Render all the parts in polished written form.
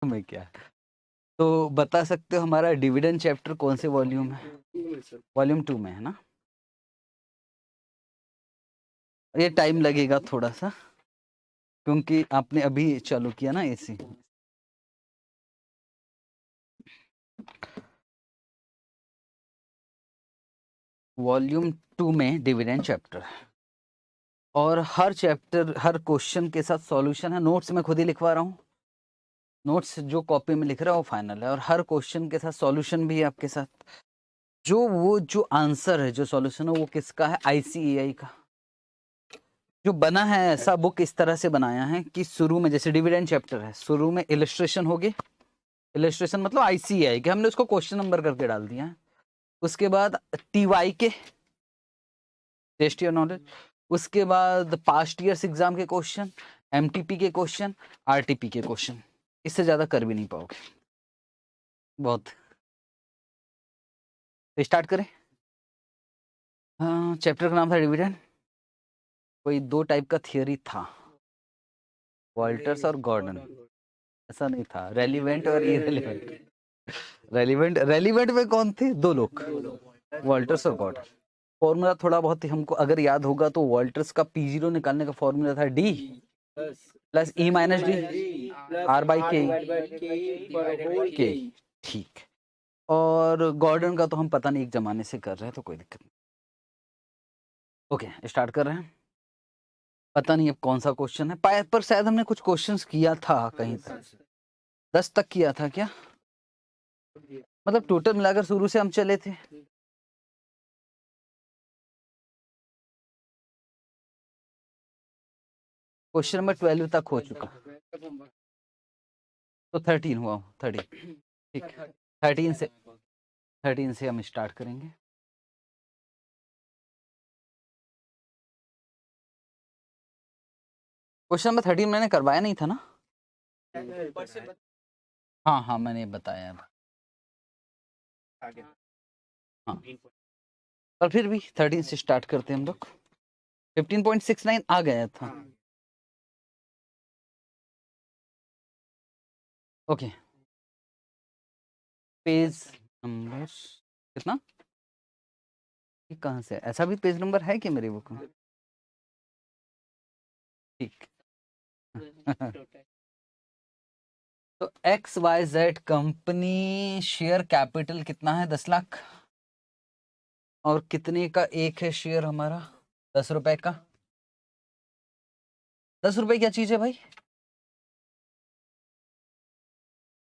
में क्या है। तो बता सकते हो हमारा डिविडेंड चैप्टर कौन से वॉल्यूम है? वॉल्यूम 2 में है ना। ये टाइम लगेगा थोड़ा सा क्योंकि आपने अभी चालू किया ना एसी। वॉल्यूम 2 में डिविडेंड चैप्टर है और हर चैप्टर हर क्वेश्चन के साथ सॉल्यूशन है। नोट्स में खुद ही लिखवा रहा हूँ, नोट्स जो कॉपी में लिख रहा हूँ वो फाइनल है और हर क्वेश्चन के साथ सॉल्यूशन भी है आपके साथ। जो आंसर है, जो सॉल्यूशन है वो किसका है? ICAI का। जो बना है ऐसा बुक इस तरह से बनाया है कि शुरू में जैसे डिविडेंड चैप्टर है, शुरू में इलस्ट्रेशन होगी। इलस्ट्रेशन मतलब ICAI के, हमने उसको क्वेश्चन नंबर करके डाल दिया है। उसके बाद TY के, टेस्ट योर नॉलेज। उसके बाद पास्ट ईयर्स एग्जाम के क्वेश्चन, MTP के क्वेश्चन, RTP के क्वेश्चन। इससे ज्यादा कर भी नहीं पाओगे बहुत। तो स्टार्ट करें। हाँ, चैप्टर का नाम था डिविडेंड। कोई 2 टाइप का थियोरी था, वॉल्टर्स और गॉर्डन। ऐसा नहीं था, रेलिवेंट और इरेलीवेंट। रेलिवेंट में कौन थे? 2 लोग, वॉल्टर्स और गॉर्डन। फॉर्मूला थोड़ा बहुत ही हमको अगर याद होगा तो वॉल्टर्स का P0 निकालने का फॉर्मूला था D plus E minus D R by के। ठीक। और गॉर्डन का तो हम पता नहीं, एक जमाने से कर रहे हैं तो कोई दिक्कत नहीं। ओके, स्टार्ट कर रहे हैं। पता नहीं अब कौन सा क्वेश्चन है, पर शायद हमने कुछ क्वेश्चंस किया था कहीं तक। 10 तक किया था क्या? मतलब टोटल मिलाकर शुरू से हम चले थे। क्वेश्चन नंबर 12 तक हो चुका, तो 13 हुआ। 30 ठीक। 13 से हम स्टार्ट करेंगे। क्वेश्चन नंबर 13 मैंने करवाया नहीं था ना? हाँ हाँ, मैंने बताया अब। हाँ, पर फिर भी 13 से स्टार्ट करते हैं हम लोग। 15.69 आ गया था। ओके, पेज नंबर कितना? ये कहाँ से? ऐसा भी पेज नंबर है कि मेरी बुक में? ठीक। तो XYZ कंपनी शेयर कैपिटल कितना है? 10 लाख। और कितने का एक है शेयर हमारा? 10 रुपए का। 10 रुपए क्या चीज है भाई?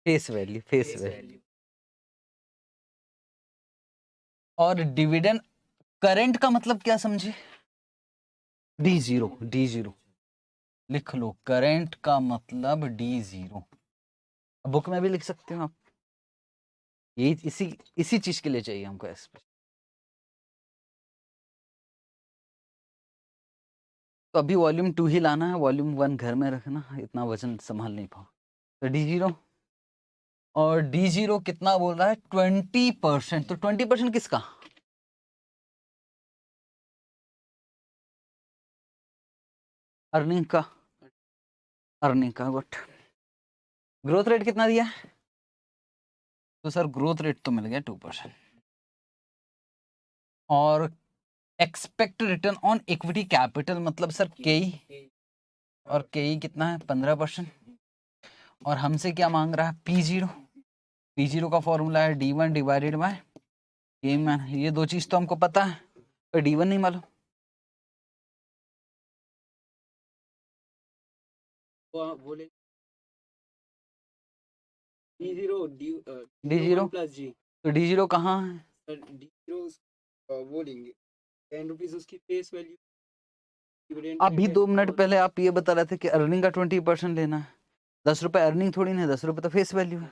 Face value, face value. और डिविडेंड करंट का मतलब क्या समझे? D0, D0 लिख लो। करंट का मतलब D0। बुक में भी लिख सकते हो आप। ये इसी चीज के लिए चाहिए हमको एस्पेक्ट। तो अभी वॉल्यूम 2 ही लाना है, वॉल्यूम 1 घर में रखना, इतना वजन संभाल नहीं पाओ। तो D0, और D0 कितना बोल रहा है? 20%। तो 20% किसका? अर्निंग का। अर्निंग का, गुड। ग्रोथ रेट कितना दिया है? तो सर ग्रोथ रेट तो मिल गया 2%। और expect return on equity capital मतलब सर KE, और KE कितना है? 15%। और हमसे क्या मांग रहा है? P0। P0 का फॉर्मूला है D1 divided by K man. ये 2 चीज तो हमको पता है, पर D1 नहीं मालूम। D0 plus G। तो D0 कहाँ है? सर D0 वो लेंगे 10 रुपीज उसकी फेस वैल्यू। अभी 2 मिनट पहले आप ये बता रहे थे कि अर्निंग का 20% लेना है। 10 रुपए अर्निंग थोड़ी ना है, 10 रुपए तो फेस वैल्यू है।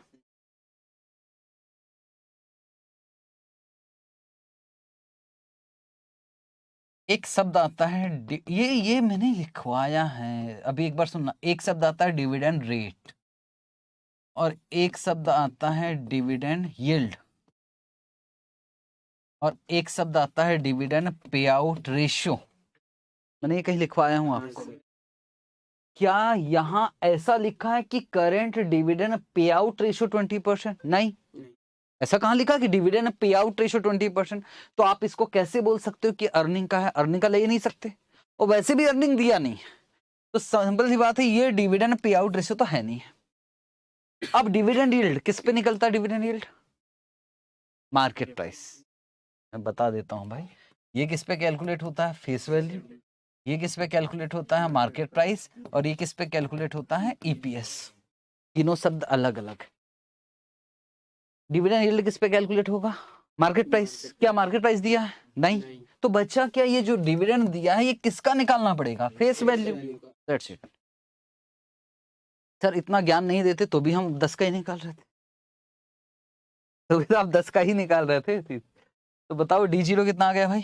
एक शब्द आता है ये मैंने लिखवाया है, अभी एक बार सुनना। एक शब्द आता है डिविडेंड रेट, और एक शब्द आता है डिविडेंड यील्ड, और एक शब्द आता है डिविडेंड पे आउट रेशियो। मैंने ये कहीं लिखवाया हूँ आपको। क्या यहां ऐसा लिखा है कि current dividend payout ratio 20%? नहीं, ऐसा कहां लिखा कि डिविडेंड पे आउट रेशियो 20%? तो आप इसको कैसे बोल सकते हो कि अर्निंग का है? अर्निंग का ले ही नहीं सकते, और वैसे भी अर्निंग दिया नहीं, तो सिंपल सी बात है, ये डिविडेंड पे आउट रेशियो तो है नहीं। अब डिविडेंड यील्ड किस पे निकलता है? Dividend yield market price. मैं बता देता हूं भाई, ये किस पे कैलकुलेट होता है? Face value. ये किस पे कैलकुलेट होता है? Market price. और ये किस पे कैलकुलेट होता है? ईपीएस। तीनों शब्द अलग अलग। डिविडेंड यील्ड किस पे कैलकुलेट होगा? Market price. क्या मार्केट प्राइस दिया है? नहीं। तो बच्चा क्या ये जो डिविडेंड दिया है ये किसका निकालना पड़ेगा? Face value. That's it. Sir इतना ज्ञान नहीं देते तो भी हम 10 का ही निकाल रहे थे, तो भी तो आप 10 का ही निकाल रहे थे। तो बताओ डी जीरो कितना आ गया भाई?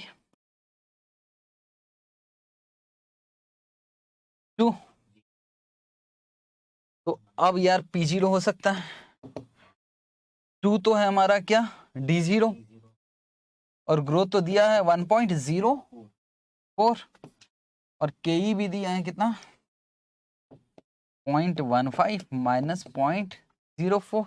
2। तो अब यार पी जीरो हो सकता है। 2 तो है हमारा क्या? D zero. और ग्रोथ तो दिया है 1.04, और के भी दिया है कितना? 0.15 माइनस 0.04।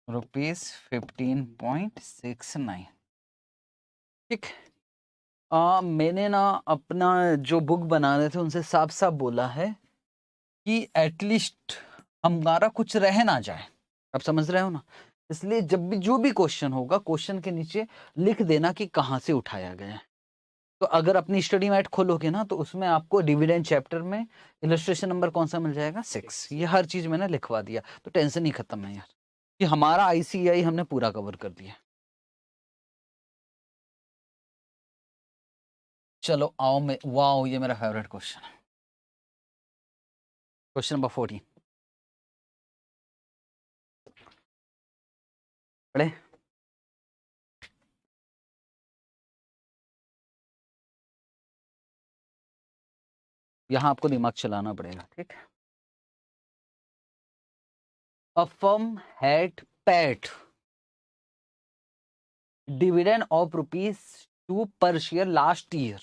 रुपीज 15.69। ठीक। मैंने ना अपना जो बुक बना रहे थे उनसे साफ साफ बोला है कि एटलीस्ट हमारा कुछ रह ना जाए। आप समझ रहे हो ना? इसलिए जब भी जो भी क्वेश्चन होगा, क्वेश्चन के नीचे लिख देना कि कहाँ से उठाया गया है। तो अगर अपनी स्टडी मैट खोलोगे ना तो उसमें आपको डिविडेंड चैप्टर में इलस्ट्रेशन नंबर कौन सा मिल जाएगा? 6। ये हर चीज मैंने लिखवा दिया, तो टेंशन ही खत्म है यार कि हमारा आईसीआई हमने पूरा कवर कर दिया। चलो आओ, मैं वाओ, ये मेरा फेवरेट क्वेश्चन है। क्वेश्चन नंबर 14 पढ़े। यहां आपको दिमाग चलाना पड़ेगा, ठीक। A firm had paid dividend of ₹2 per share last year.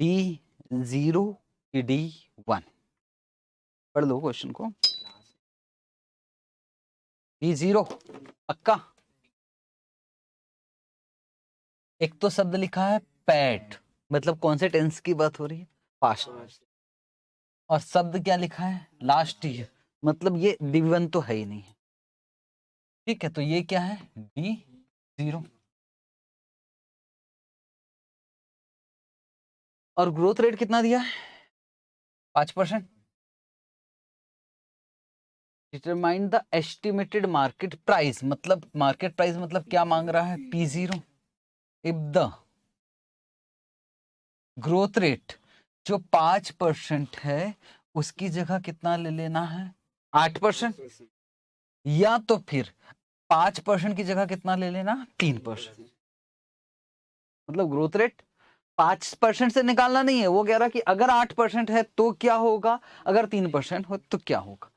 D0 की D1? पढ़ लो क्वेश्चन को। D0 पक्का? एक तो शब्द लिखा है पैट, मतलब कौन से टेंस की बात हो रही है? पास्ट। और शब्द क्या लिखा है? लास्ट ईयर, मतलब ये D1 तो है ही नहीं है। ठीक है, तो ये क्या है? D0। और ग्रोथ रेट कितना दिया है? 5%। Determine the estimated market price, मतलब मार्केट प्राइस मतलब क्या मांग रहा है? P0। If the growth rate जो 5% है उसकी जगह कितना ले लेना है? 8%। या तो फिर 5% की जगह कितना ले लेना? 3%। मतलब ग्रोथ रेट 5% से निकालना नहीं है, वो कह रहा कि अगर 8% है तो क्या होगा, अगर 3% हो तो क्या होगा।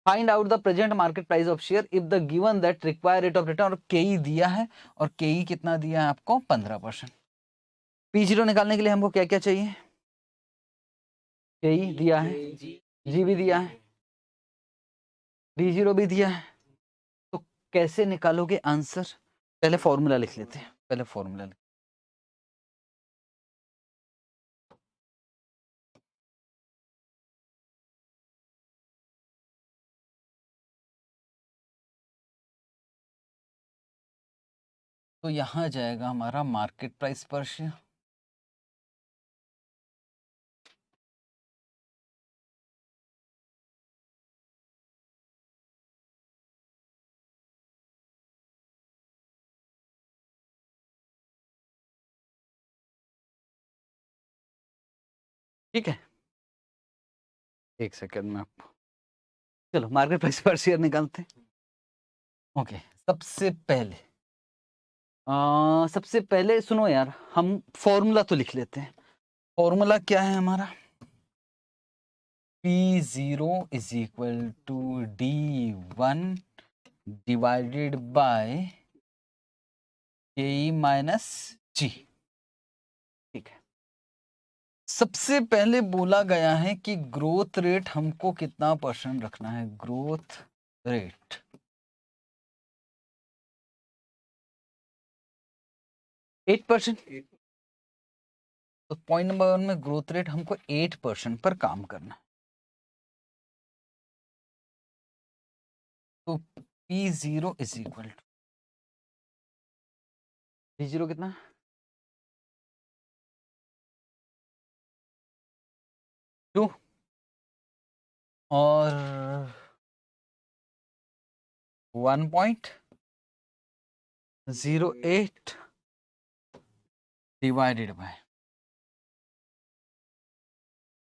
Find out the present market price of share if the given that require rate of return, और के दिया है, और के कितना दिया है आपको? 15%। P0 निकालने के लिए हमको क्या क्या चाहिए? के दिया है, जी भी दिया है, D0 भी दिया है। तो कैसे निकालोगे आंसर? पहले फॉर्मूला लिख लेते हैं, पहले फॉर्मूला लिख। तो यहां जाएगा हमारा मार्केट प्राइस पर शेयर, ठीक है। एक सेकंड में आप, चलो मार्केट प्राइस पर शेयर निकालते हैं। ओके, सबसे पहले सुनो यार, हम फॉर्मूला तो लिख लेते हैं। फॉर्मूला क्या है हमारा? P0 is equal to D1 divided by KE minus G। ठीक है, सबसे पहले बोला गया है कि ग्रोथ रेट हमको कितना % रखना है, ग्रोथ रेट 8%। तो पॉइंट नंबर 1 में ग्रोथ रेट हमको 8% पर काम करना है। तो P0 is equal to P0 कितना, टू, और 1.08 डिवाइडेड बाय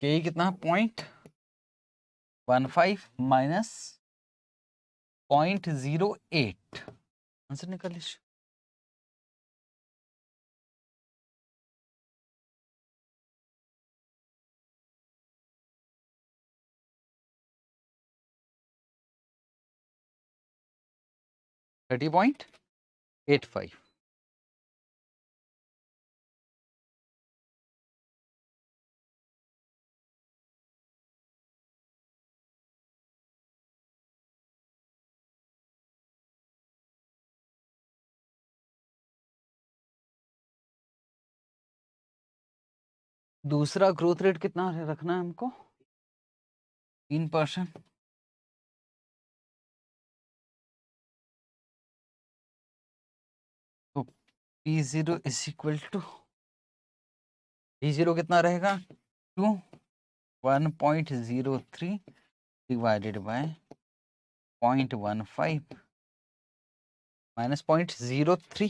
के कितना, 0.15 माइनस 0.08। आंसर निकाल लीजिए। $30.85। दूसरा ग्रोथ रेट कितना रखना है हमको, 3%। तो P0 is equal to P0 कितना रहेगा, 2, 1.03 divided by 0.15 minus 0.03।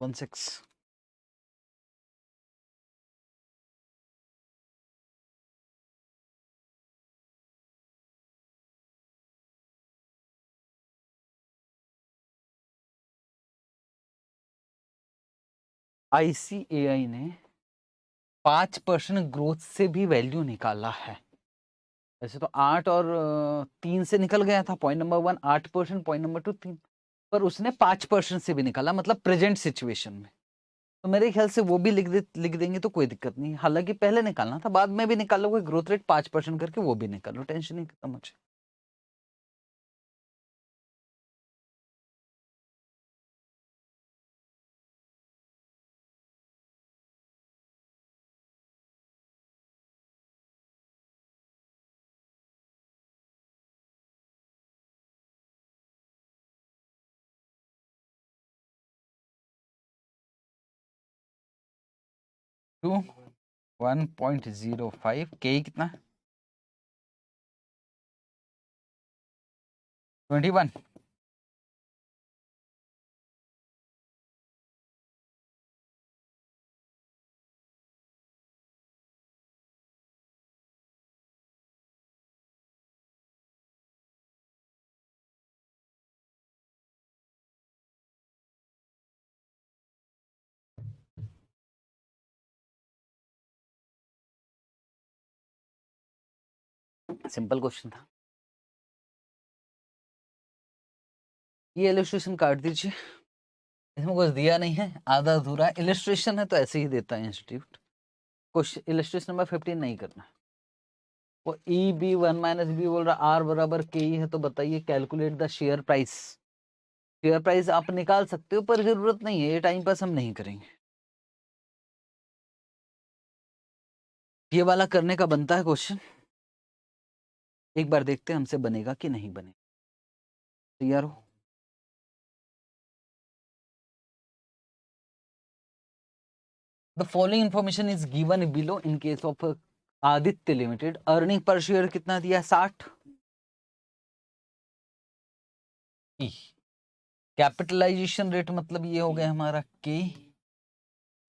One six. ICAI ने 5% ग्रोथ से भी वैल्यू निकाला है। वैसे तो 8 और 3 से निकल गया था, पॉइंट नंबर 1 8%, पॉइंट नंबर 2 3, पर उसने 5% से भी निकाला, मतलब प्रेजेंट सिचुएशन में। तो मेरे ख्याल से वो भी लिख देंगे तो कोई दिक्कत नहीं। हालांकि पहले निकालना था, बाद में भी निकाल लो, ग्रोथ रेट 5% करके वो भी निकालो, टेंशन नहीं खत्म मुझे। टू 1.05 के कितना, 21। सिंपल क्वेश्चन था। ये इलस्ट्रेशन काट दीजिए, इसमें कुछ दिया नहीं है, आधा अधूरा इलस्ट्रेशन है तो ऐसे ही देता है इंस्टीट्यूट। क्वेश्चन इलस्ट्रेशन नंबर 15 नहीं करना। वो EB1 माइनस बी बोल रहा R बराबर KE है, तो बताइए calculate the share price. Share price आप निकाल सकते हो पर जरूरत नहीं है, ये टाइम पास हम नहीं करेंगे। ये वाला करने का बनता है क्वेश्चन, एक बार देखते हैं हमसे बनेगा कि नहीं बनेगा। तैयार हो? The following information is given below in case of Aditya limited. Earning per share कितना दिया, 60। कैपिटलाइजेशन रेट मतलब ये हो गया हमारा K,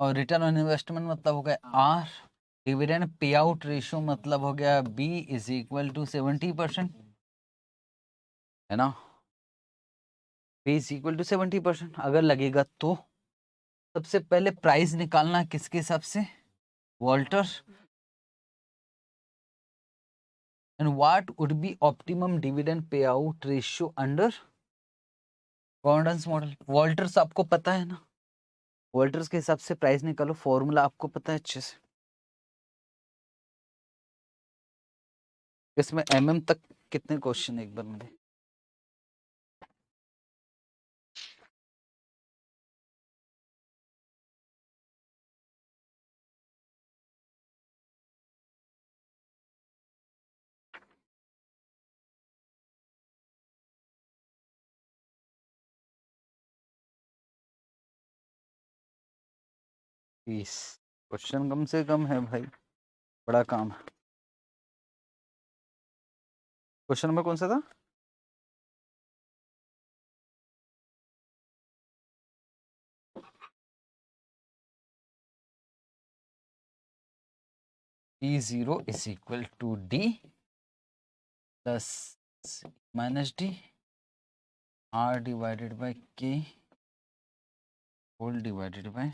और रिटर्न ऑन इन्वेस्टमेंट मतलब हो गया R। Dividend payout ratio मतलब हो गया B इज इक्वल टू 70%, है ना। P is equal to 70%। अगर लगेगा तो सबसे पहले प्राइस निकालना किसके हिसाब से, Walter. And what would be optimum dividend payout ratio under Gordon's model. Walter's आपको पता है ना, वॉल्टर्स के हिसाब से प्राइस निकालो, फॉर्मूला आपको पता है अच्छे से। इसमें एमएम तक कितने क्वेश्चन एक बार मुझे, प्लीज क्वेश्चन कम से कम है भाई, बड़ा काम है। क्वेश्चन नंबर कौन सा था? E0 is equal to D plus minus D R divided by K whole divided by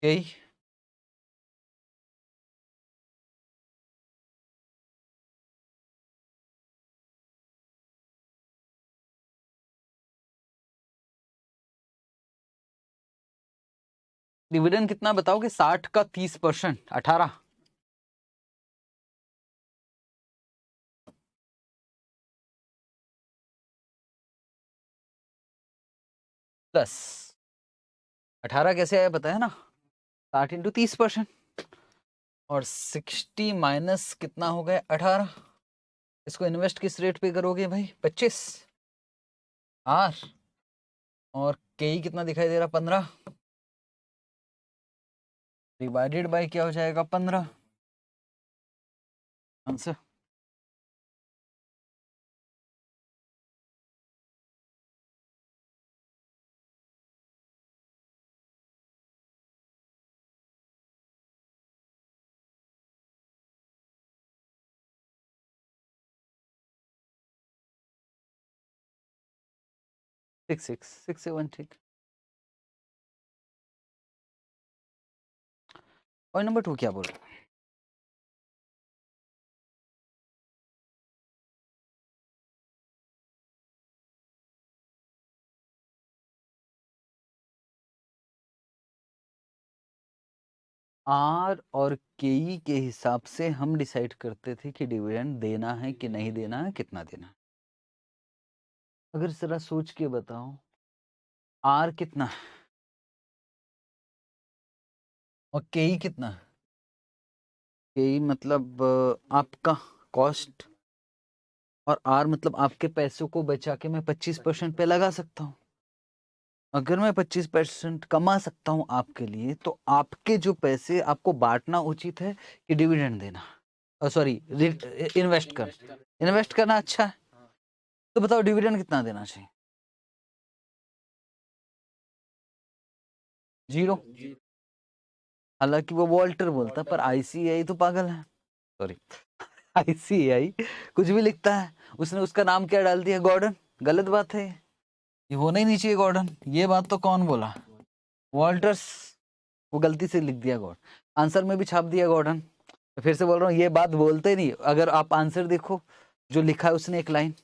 K। Dividend कितना बताओगे? 60 का 30%, 18। प्लस 18 कैसे आया पता है ना, 60 इंटू 30%। और 60 माइनस कितना हो गया, 18। इसको इन्वेस्ट किस रेट पे करोगे भाई, 25 आर। और के कितना दिखाई दे रहा, 15 डिवाइडेड बाय क्या हो जाएगा, 15। आंसर सिक्स सेवन ठीक। पॉइंट नंबर 2 क्या बोल रहे हैं? आर और के के हिसाब से हम डिसाइड करते थे कि डिविडेंड देना है कि नहीं देना है, कितना देना है। अगर जरा सोच के बताओ, आर कितना है और के कितना है? के मतलब आपका कॉस्ट, और आर मतलब आपके पैसों को बचा के मैं 25% पे लगा सकता हूँ। अगर मैं 25% कमा सकता हूँ आपके लिए, तो आपके जो पैसे आपको बांटना उचित है कि डिविडेंड देना, सॉरी इन्वेस्ट करना अच्छा है। तो बताओ डिविडेंड कितना देना चाहिए? 0। हालांकि वो वॉल्टर बोलता है, पर आईसीआई तो पागल है, सॉरी आईसीआई कुछ भी लिखता है। उसने उसका नाम क्या डाल दिया, गॉर्डन। गलत बात है, ये होना ही नहीं चाहिए गॉर्डन। ये बात तो कौन बोला, वॉल्टर्स। वो गलती से लिख दिया गॉर्डन, आंसर में भी छाप दिया गॉर्डन। फिर से बोल रहा हूँ, ये बात बोलते नहीं। अगर आप आंसर देखो जो लिखा है उसने, एक लाइन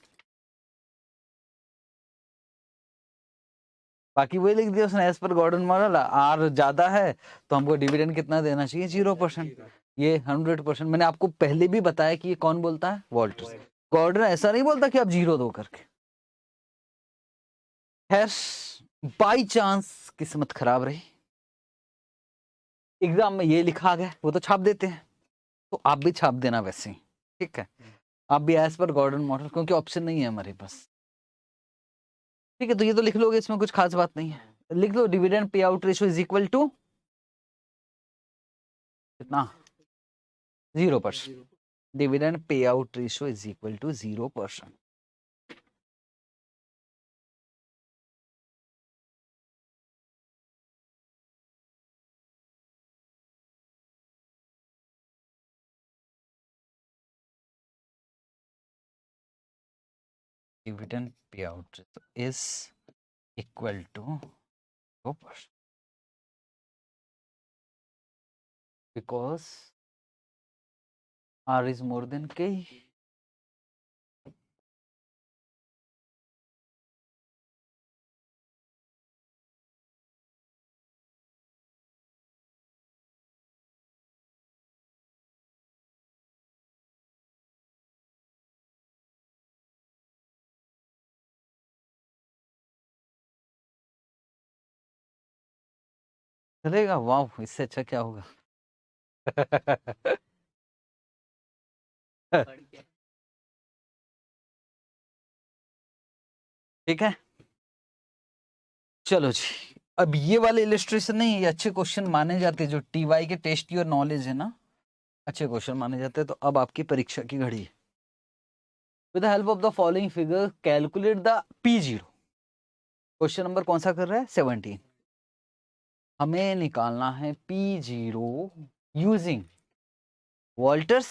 बाकी वही लिख दिया उसने, as per Gordon model are ज्यादा है तो हमको डिविडेंड कितना देना चाहिए, 0%। ये 100%। मैंने आपको पहले भी बताया कि ये कौन बोलता है, वॉल्टर्स। गॉर्डन ऐसा नहीं बोलता कि आप 0 दो करके। खैर, बाई चांस किस्मत खराब रही, एग्जाम में ये लिखा गया, वो तो छाप देते हैं, तो आप भी छाप देना वैसे ही, ठीक है। आप भी एज पर गॉर्डन मॉडल, क्योंकि ऑप्शन नहीं है हमारे पास, ठीक है। तो ये तो लिख लोगे, इसमें कुछ खास बात नहीं है। लिख लो dividend payout ratio is equal to कितना, 0%। Dividend payout ratio is equal to 0%। dividend payout is equal to 2% because R is more than K. चलेगा? वाह, इससे अच्छा क्या होगा? ठीक है, चलो जी। अब ये वाले इलिस्ट्रेशन नहीं, ये अच्छे क्वेश्चन माने जाते हैं, जो टीवाई के टेस्ट योर नॉलेज है ना, अच्छे क्वेश्चन माने जाते हैं। तो अब आपकी परीक्षा की घड़ी है। With the help of the following figure calculate the P0। Question number कौन सा कर रहा है? 17। हमें निकालना है P0 using Walter's,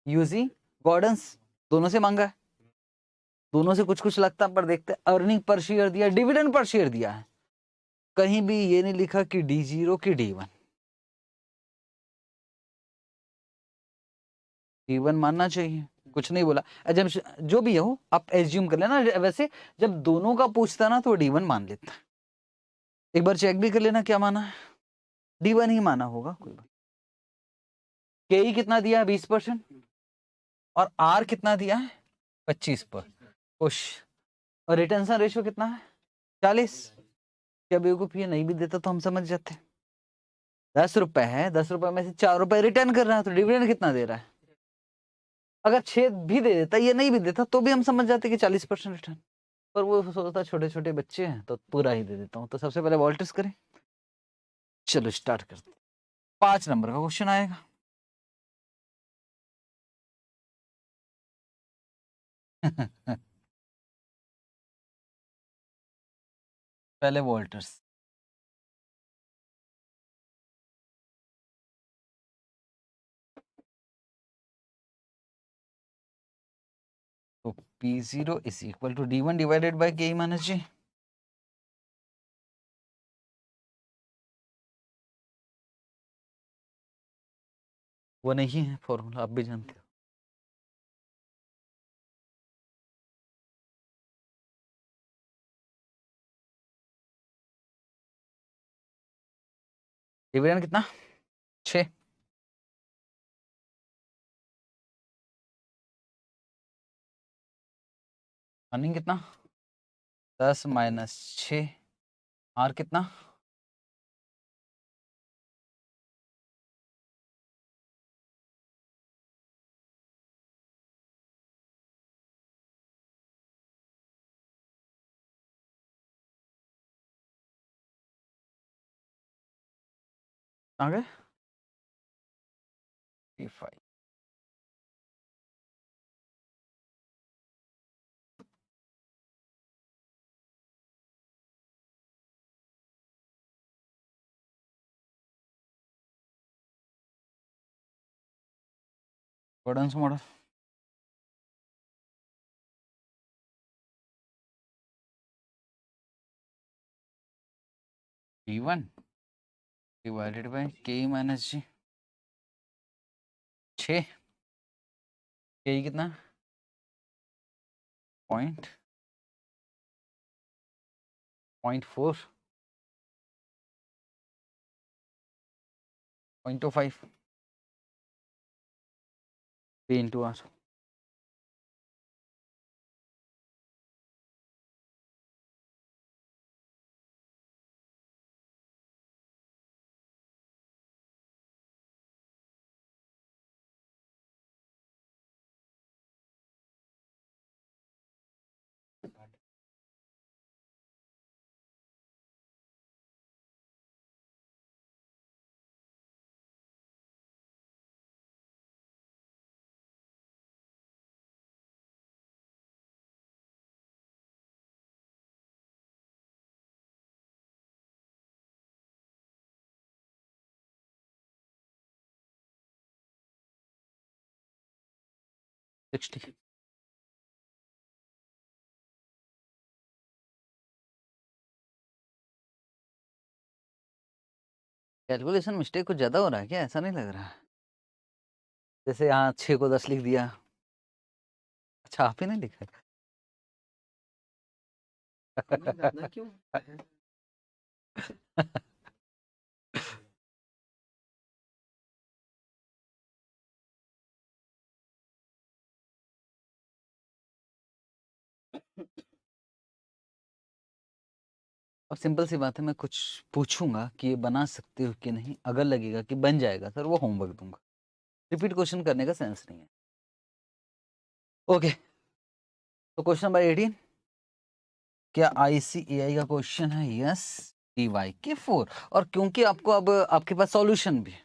using Gordon's. दोनों से मांगा है, दोनों से कुछ कुछ लगता है, पर देखते हैं। अर्निंग पर शेयर दिया, डिविडेंड पर शेयर दिया है, कहीं भी ये नहीं लिखा कि D0 की D1। D1 मानना चाहिए, कुछ नहीं बोला। जब जो भी हो आप एज्यूम कर लेना। वैसे जब दोनों का पूछता ना तो D1 मान लेता है। एक बार चेक भी कर लेना क्या माना है, D1 ही माना होगा। कोई बात, के कितना दिया है? 20%। और R कितना दिया है? 25%। खुश। और रिटेंशन रेशियो कितना है? 40। क्या बेवकूफ, ये नहीं भी देता तो हम समझ जाते। 10 रुपए है, 10 रुपए में से 4 रुपए रिटर्न कर रहा है, तो डिविडेंड कितना दे रहा है? अगर 6 भी दे देता, ये नहीं भी देता, तो भी हम समझ जाते कि 40% रिटर्न। पर वो सोचता छोटे छोटे बच्चे हैं तो पूरा ही दे देता हूँ। तो सबसे पहले वॉल्टर्स करें। चलो स्टार्ट करते हैं। 5 नंबर का क्वेश्चन आएगा। पहले वॉल्टर्स। तो P0 is equal to D1 divided by K minus G। वो नहीं है फॉर्मूला, आप भी जानते हो। डिविडेंड कितना? 6। अर्निंग कितना? 10 माइनस 6। आर कितना? आ गए 5। Gordon's model. D1 divided by K minus G। 6। K कितना? Point 0.4 0.25 P into R। 60। Calculation mistake कुछ ज्यादा हो रहा है क्या? ऐसा नहीं लग रहा। जैसे यहाँ 6 को 10 लिख दिया। अच्छा आप ही नहीं लिखा? क्यों? अब सिंपल सी बात है, मैं कुछ पूछूंगा कि ये बना सकते हो कि नहीं, अगर लगेगा कि बन जाएगा सर वो होमवर्क दूंगा। रिपीट क्वेश्चन करने का सेंस नहीं है। ओके, तो क्वेश्चन नंबर 18, क्या ICAI का क्वेश्चन है? यस। DY/K4। और क्योंकि आपको अब आपके पास सॉल्यूशन भी है,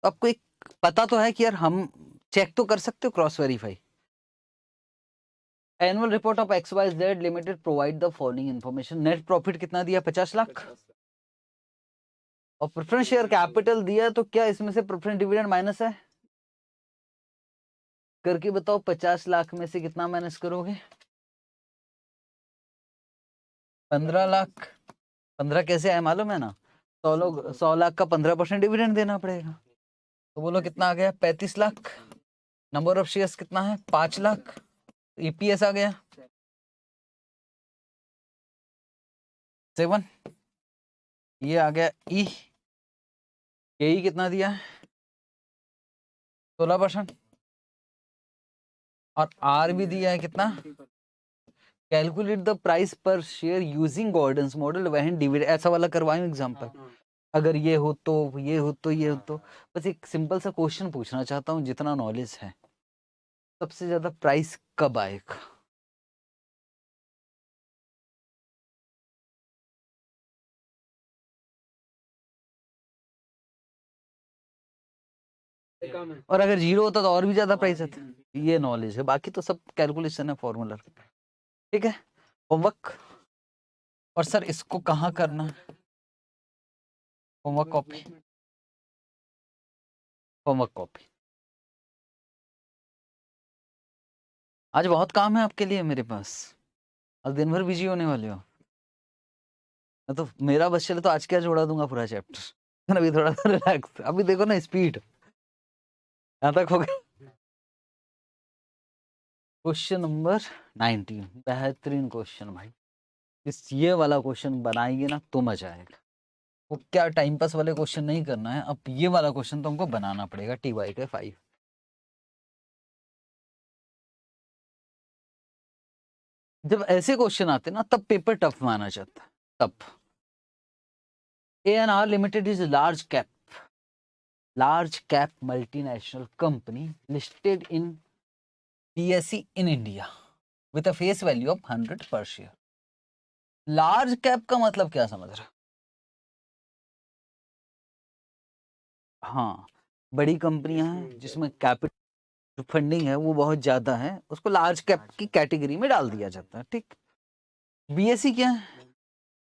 तो आपको एक पता तो है कि यार हम चेक तो कर सकते हो, cross verify. Annual report of XYZ limited provide the following information. Net profit कितना दिया? 50 लाख। और प्रेफरेंस शेयर कैपिटल दिया, तो क्या इसमें से प्रेफरेंस डिविडेंड माइनस है? करके बताओ, 50 लाख में से कितना माइनस करोगे? 15 लाख। 15 कैसे आए मालूम है ना? 100 लाख का 15% डिविडेंड देना पड़ेगा। तो बोलो कितना आ गया? 35 लाख। नंबर ऑफ शेयर्स कितना है? 5 लाख। EPS आ गया 7। ये आ गया E। KE कितना दिया है? 16%। और R भी दिया है कितना? कैलकुलेट द प्राइस पर share using Gordon's model when dividend. ऐसा वाला करवाऊं एग्जांपल? अगर ये हो तो ये हो तो ये हो तो। बस एक सिंपल सा क्वेश्चन पूछना चाहता हूँ, जितना नॉलेज है, सबसे ज्यादा प्राइस कब आएगा? और अगर जीरो होता तो और भी ज्यादा प्राइस आता। ये नॉलेज है, बाकी तो सब कैलकुलेशन है, फॉर्मूला। ठीक है, होमवर्क। और सर इसको कहाँ करना? Homework copy, homework copy. आज बहुत काम है आपके लिए मेरे पास, आज दिन भर बिजी होने वाले हो। मैं तो, मेरा बस चले तो आज क्या जोड़ा दूंगा पूरा चैप्टर। अभी थोड़ा सा रिलैक्स। अभी देखो ना स्पीड यहाँ तक हो गया। क्वेश्चन नंबर 19, बेहतरीन क्वेश्चन भाई। इस ये वाला क्वेश्चन बनाएंगे ना तो मजा आएगा। वो क्या टाइम पास वाले क्वेश्चन नहीं करना है, अब ये वाला क्वेश्चन तो हमको बनाना पड़ेगा। TY के 5। जब ऐसे क्वेश्चन आते ना तब पेपर टफ माना जाता है, तब। ANR limited is large cap multinational company listed in BSE in India with a face value of 100 per share। Large cap का मतलब क्या समझ रहे? हाँ, बड़ी कंपनियां हैं जिसमें कैपिटल फंडिंग है वो बहुत ज्यादा है, उसको लार्ज कैप की कैटेगरी में डाल दिया जाता है। ठीक। BSE क्या है?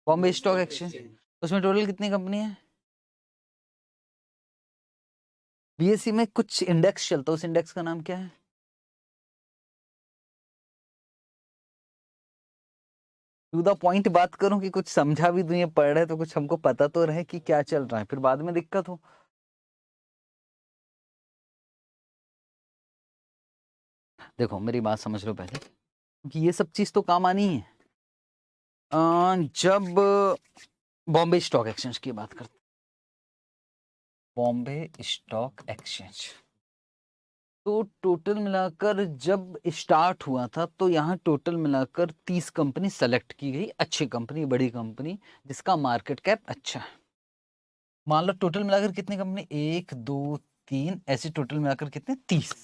Bombay stock exchange. उसमें टोटल कितनी कंपनी है? BSE में कुछ इंडेक्स चलता है, उस इंडेक्स का नाम क्या है? टू द पॉइंट बात करूं कि कुछ समझा भी दूं, ये पढ़ रहे तो कुछ हमको पता तो रहे कि क्या चल रहा है, फिर बाद में दिक्कत हो। देखो मेरी बात समझ लो पहले, कि ये सब चीज तो काम आनी है। जब बॉम्बे स्टॉक एक्सचेंज की बात करते, बॉम्बे स्टॉक एक्सचेंज, तो टोटल मिलाकर जब स्टार्ट हुआ था तो यहाँ टोटल मिलाकर 30 कंपनी सेलेक्ट की गई, अच्छी कंपनी, बड़ी कंपनी, जिसका मार्केट कैप अच्छा है। मान लो टोटल मिलाकर कितनी कंपनी? 1 2 3, ऐसे टोटल मिलाकर कितने? 30।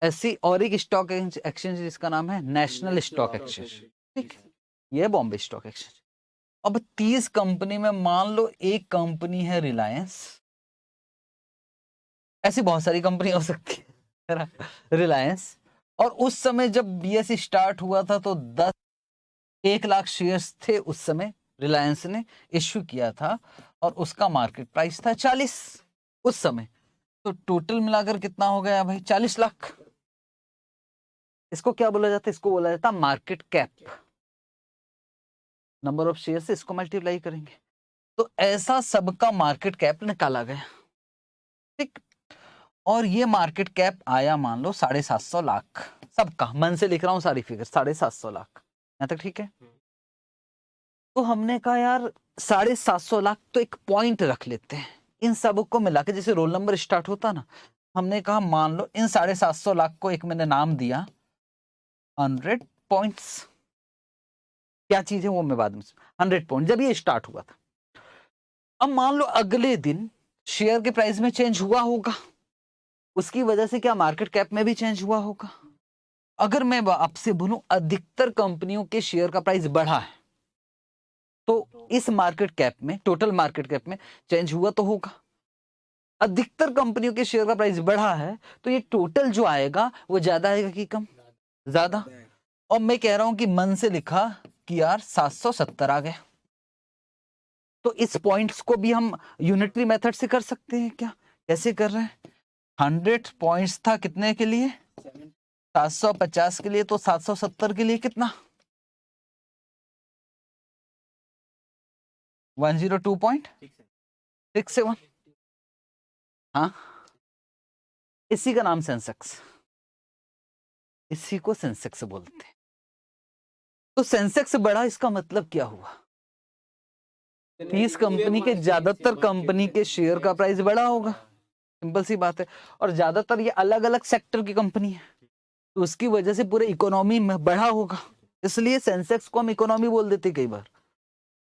ऐसी और एक स्टॉक एक्सचेंज जिसका नाम है नेशनल स्टॉक एक्सचेंज। ठीक है, ये बॉम्बे स्टॉक एक्सचेंज। अब 30 कंपनी में मान लो एक कंपनी है रिलायंस, ऐसी बहुत सारी कंपनी हो सकती है रिलायंस। और उस समय जब BSE स्टार्ट हुआ था तो 1 लाख शेयर्स थे उस समय, रिलायंस ने इश्यू किया था, और उसका मार्केट प्राइस था 40 उस समय। तो टोटल मिलाकर कितना हो गया भाई? 40 लाख। इसको क्या बोला जाता है? इसको बोला जाता है market cap. Number of share से इसको मल्टीप्लाई करेंगे तो ऐसा सबका मार्केट कैप निकाला गया, ठीक। और ये मार्केट कैप आया मान लो 750 लाख, सबका, मन से लिख रहा हूँ सारी फिगर, 750 लाख, यहाँ तक ठीक है। तो हमने कहा यार 750 लाख तो एक पॉइंट रख लेते हैं, इन सब को मिला के जैसे रोल नंबर स्टार्ट होता ना, हमने कहा मान लो इन 750 लाख को एक मैंने नाम दिया 100 पॉइंट्स। क्या चीज है वो मैं बाद में, 100 पॉइंट जब ये स्टार्ट हुआ था। अब मान लो अगले दिन शेयर के प्राइस में चेंज हुआ होगा, उसकी वजह से क्या मार्केट कैप में भी चेंज हुआ होगा। अगर मैं आपसे बोलूं अधिकतर कंपनियों के शेयर का प्राइस बढ़ा है, तो इस मार्केट कैप में, टोटल मार्केट कैप में चेंज हुआ तो होगा। अधिकतर कंपनियों के शेयर का प्राइस बढ़ा है, तो ये टोटल जो आएगा वो ज्यादा आएगा कि कम, ज्यादा। और मैं कह रहा हूं कि मन से लिखा कि यार 770 आ गया। तो इस पॉइंट्स को भी हम यूनिटरी मेथड से कर सकते हैं क्या? कैसे कर रहे हैं? 100 पॉइंट्स था कितने के लिए? 750 के लिए, तो 770 के लिए कितना? 102.67। हाँ, इसी का नाम सेंसेक्स, इसी को सेंसेक्स बोलते हैं। तो सेंसेक्स बढ़ा, इसका मतलब क्या हुआ? इस कंपनी के, ज्यादातर कंपनी के शेयर का प्राइस बढ़ा होगा, सिंपल सी बात है। और ज्यादातर ये अलग अलग सेक्टर की कंपनी है, तो उसकी वजह से पूरे इकोनॉमी में बढ़ा होगा, इसलिए सेंसेक्स को हम इकोनॉमी बोल देते कई बार।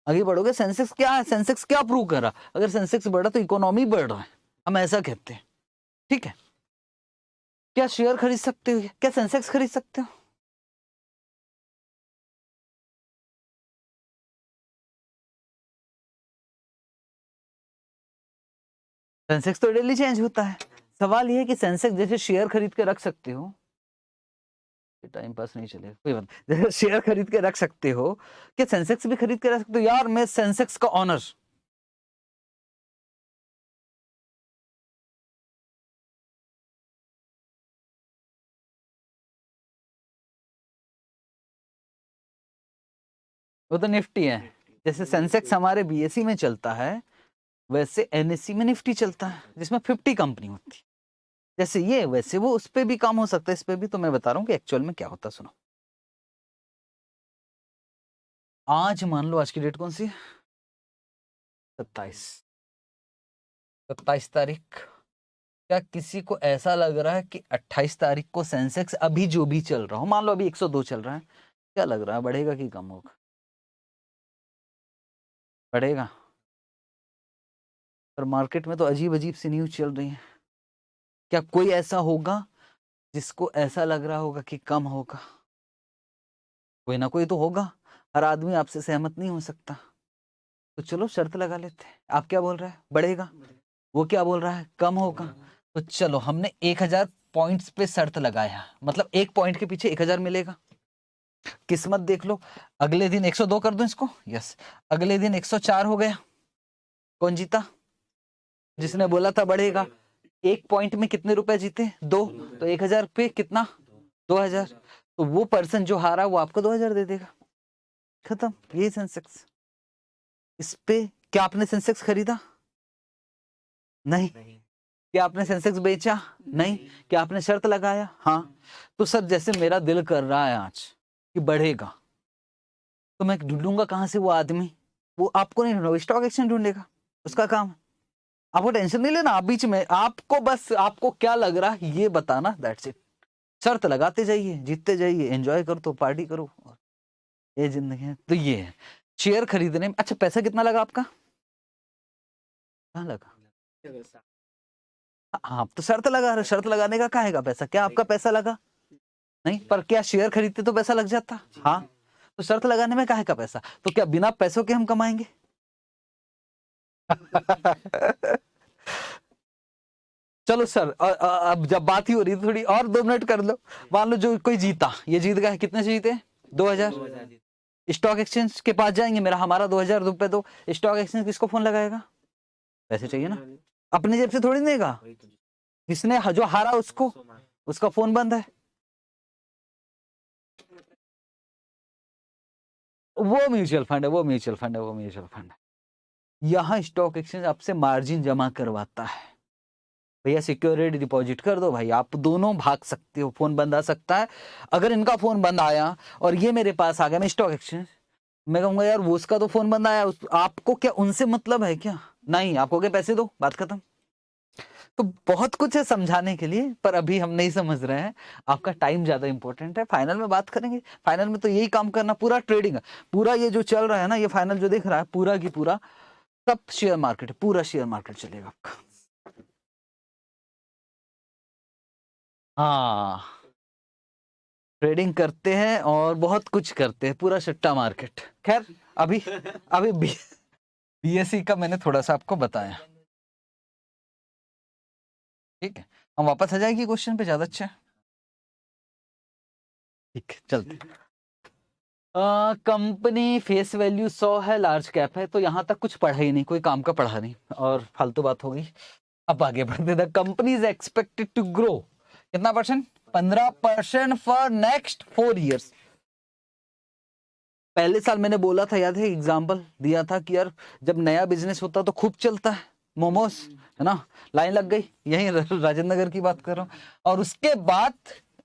आगे बढ़ोगे, सेंसेक्स क्या है, सेंसेक्स क्या प्रूव कर रहा? अगर सेंसेक्स बढ़ा तो इकोनॉमी बढ़ रहा है, हम ऐसा कहते हैं, ठीक है। क्या शेयर खरीद सकते हो? क्या सेंसेक्स खरीद सकते हो? सेंसेक्स तो डेली चेंज होता है। सवाल ये है कि सेंसेक्स जैसे शेयर खरीद के रख सकते हो, टाइम पास नहीं चलेगा, कोई बात नहीं, जैसे शेयर खरीद के रख सकते हो, क्या सेंसेक्स भी खरीद के रख सकते हो? यार मैं सेंसेक्स का ऑनर, वो तो निफ्टी है। जैसे सेंसेक्स हमारे बीएसई में चलता है, वैसे एनएससी में निफ्टी चलता है, जिसमें 50 कंपनी होती है। जैसे ये, वैसे वो, उस पर भी काम हो सकता है, इस पे भी। तो मैं बता रहा हूँ कि एक्चुअल में क्या होता है, सुनो। आज मान लो, आज की डेट कौन सी है? 27, 27 तारीख। क्या किसी को ऐसा लग रहा है कि 28 तारीख को सेंसेक्स अभी जो भी चल रहा हो, मान लो अभी 102 चल रहा है, क्या लग रहा है बढ़ेगा कि कम होगा? बढ़ेगा। पर मार्केट में तो अजीब अजीब सी न्यूज चल रही है। क्या कोई ऐसा होगा जिसको ऐसा लग रहा होगा कि कम होगा? कोई ना कोई तो होगा, हर आदमी आपसे सहमत नहीं हो सकता। तो चलो शर्त लगा लेते हैं। आप क्या बोल रहे हैं? बढ़ेगा। वो क्या बोल रहा है? कम होगा। तो चलो हमने 1000 पॉइंट्स पे शर्त लगाया, मतलब एक पॉइंट के पीछे 1000 मिलेगा। किस्मत देख लो, अगले दिन 102 कर दो इसको, यस, अगले दिन 104 हो गया। कौन जीता? जिसने बोला था बढ़ेगा। एक पॉइंट में कितने रुपए जीते? 2। तो 1000 पे कितना? 2000। तो वो पर्सन जो हारा वो आपको 2000 दे देगा, खत्म। यही सेंसेक्स। इस पे क्या आपने सेंसेक्स खरीदा? नहीं। क्या आपने सेंसेक्स बेचा? नहीं। क्या आपने शर्त लगाया? हाँ। तो सर जैसे मेरा दिल कर रहा है आज कि बढ़ेगा, तो मैं ढूंढूंगा कहां से वो आदमी? वो आपको नहीं ढूंढेगा, स्टॉक एक्सचेंज ढूंढेगा, उसका काम है। आपको टेंशन नहीं लेना, आप बीच में, आपको बस आपको क्या लग रहा है ये बताना, दैट्स इट। शर्त लगाते जाइए, जीतते जाइए, एंजॉय करो तो पार्टी करो, ये जिंदगी है। तो ये है शेयर खरीदने में। अच्छा, पैसा कितना लगा आपका? कहाँ लगा? हाँ, आप तो शर्त लगा रहे, शर्त लगाने का कहाँ है पैसा? क्या आपका पैसा लगा? नहीं। पर क्या शेयर खरीदते तो पैसा लग जाता? हाँ। तो शर्त लगाने में काहे का पैसा? तो क्या बिना पैसों के हम कमाएंगे? चलो सर, अब जब बात ही हो रही है थोड़ी और 2 मिनट कर लो। मान लो जो कोई जीता, ये जीत गया, कितने से जीते? 2000। स्टॉक एक्सचेंज के पास जाएंगे, मेरा हमारा 2000 रुपए दो। स्टॉक एक्सचेंज किसको फोन लगाएगा? पैसे चाहिए ना, अपनी जेब से थोड़ी देगा। जिसने जो हारा उसको, उसका फोन बंद है। वो म्यूचुअल फंड है, वो म्यूचुअल फंड है, वो म्यूचुअल फंड है। यहाँ स्टॉक एक्सचेंज आपसे मार्जिन जमा करवाता है। भैया सिक्योरिटी डिपॉजिट कर दो भाई, आप दोनों भाग सकते हो, फोन बंद आ सकता है। अगर इनका फोन बंद आया और ये मेरे पास आ गया, मैं स्टॉक एक्सचेंज, मैं कहूंगा यार वो उसका तो फोन बंद आया, आपको क्या उनसे मतलब है क्या? नहीं, आपको क्या पैसे दो, बात खत्म। तो बहुत कुछ है समझाने के लिए, पर अभी हम नहीं समझ रहे हैं, आपका टाइम ज्यादा इंपॉर्टेंट है। फाइनल में बात करेंगे। फाइनल में तो यही काम करना, पूरा ट्रेडिंग है, पूरा ये जो चल रहा है ना, ये फाइनल जो दिख रहा है पूरा की पूरा सब शेयर मार्केट है, पूरा शेयर मार्केट चलेगा आपका। हाँ, ट्रेडिंग करते हैं और बहुत कुछ करते हैं, पूरा सट्टा मार्केट। खैर अभी अभी बीएससी का मैंने थोड़ा सा आपको बताया, ठीक है। हम वापस आ जाएंगे क्वेश्चन पे, ज्यादा अच्छा है। ठीक है, चलते। कंपनी फेस वैल्यू 100 है, लार्ज कैप है, तो यहां तक कुछ पढ़ा ही नहीं, कोई काम का पढ़ा नहीं और फालतू बात हो गई। अब आगे बढ़ते, the company is expected to grow कितना परसेंट? 15% for next 4 years। पहले साल मैंने बोला था, याद है, एग्जाम्पल दिया था कि यार जब नया बिजनेस होता तो खूब चलता है, मोमोज है ना, लाइन लग गई, यही राजेंद्र नगर की बात कर रहा हूँ। और उसके बाद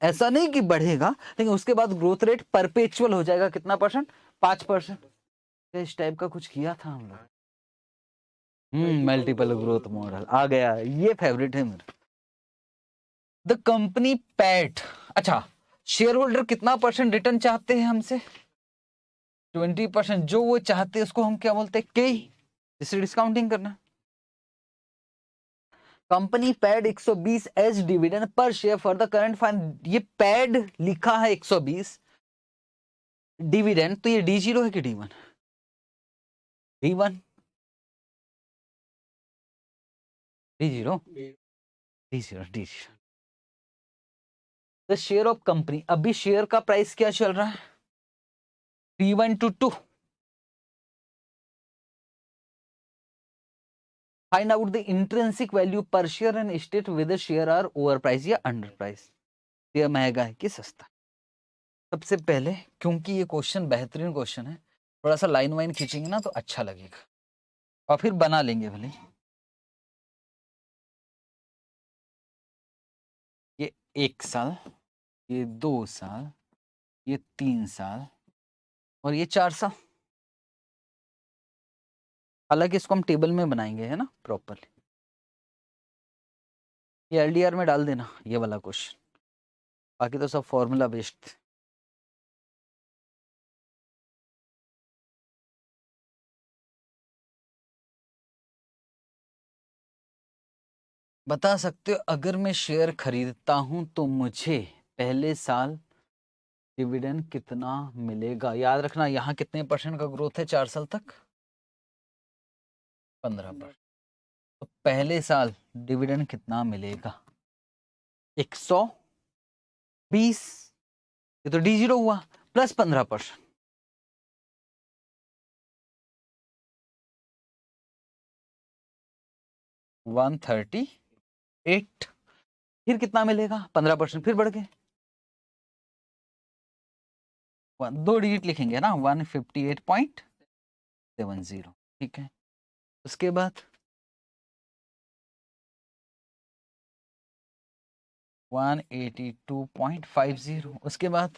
ऐसा नहीं कि बढ़ेगा, लेकिन उसके बाद ग्रोथ रेट परपेचुअल हो जाएगा, कितना परसेंट? 5%। इस टाइप का कुछ किया था हम लोग। मल्टीपल ग्रोथ मॉडल आ गया, ये फेवरेट है मेरा। द कंपनी पैट, अच्छा, शेयर होल्डर कितना परसेंट रिटर्न चाहते हैं हमसे? 20%। जो वो चाहते हैं उसको हम क्या बोलते हैं? के, जिससे डिस्काउंटिंग करना। Company paid 120 as dividend per share for the current fine, ये पैड लिखा है 120 डिविडेंड, तो ये D0 है कि D1? D1, D0, D0, D0। The share of company, अभी शेयर का प्राइस क्या चल रहा है? T1 to 2। Find out the intrinsic value per share and state with share are over price या अंडर प्राइस, ये महंगा है कि सस्ता? सबसे पहले, क्योंकि ये क्वेश्चन बेहतरीन क्वेश्चन है, थोड़ा सा लाइन वाइन खींचेंगे ना तो अच्छा लगेगा, और फिर बना लेंगे भले। ये 1 साल, ये 2 साल, ये 3 साल और ये 4 साल। हालांकि इसको हम टेबल में बनाएंगे, है ना, प्रॉपरली। ये एलडीआर में डाल देना ये वाला क्वेश्चन, बाकी तो सब फॉर्मूला बेस्ड। बता सकते हो, अगर मैं शेयर खरीदता हूं तो मुझे पहले साल डिविडेंड कितना मिलेगा? याद रखना, यहाँ कितने परसेंट का ग्रोथ है 4 साल तक? 15%। तो पहले साल डिविडेंड कितना मिलेगा? 120, ये तो D0 हुआ, प्लस 15%, 138। फिर कितना मिलेगा? 15%, फिर बढ़ के 2 डिजिट लिखेंगे ना, 158.70, ठीक है। उसके बाद 182.50, उसके बाद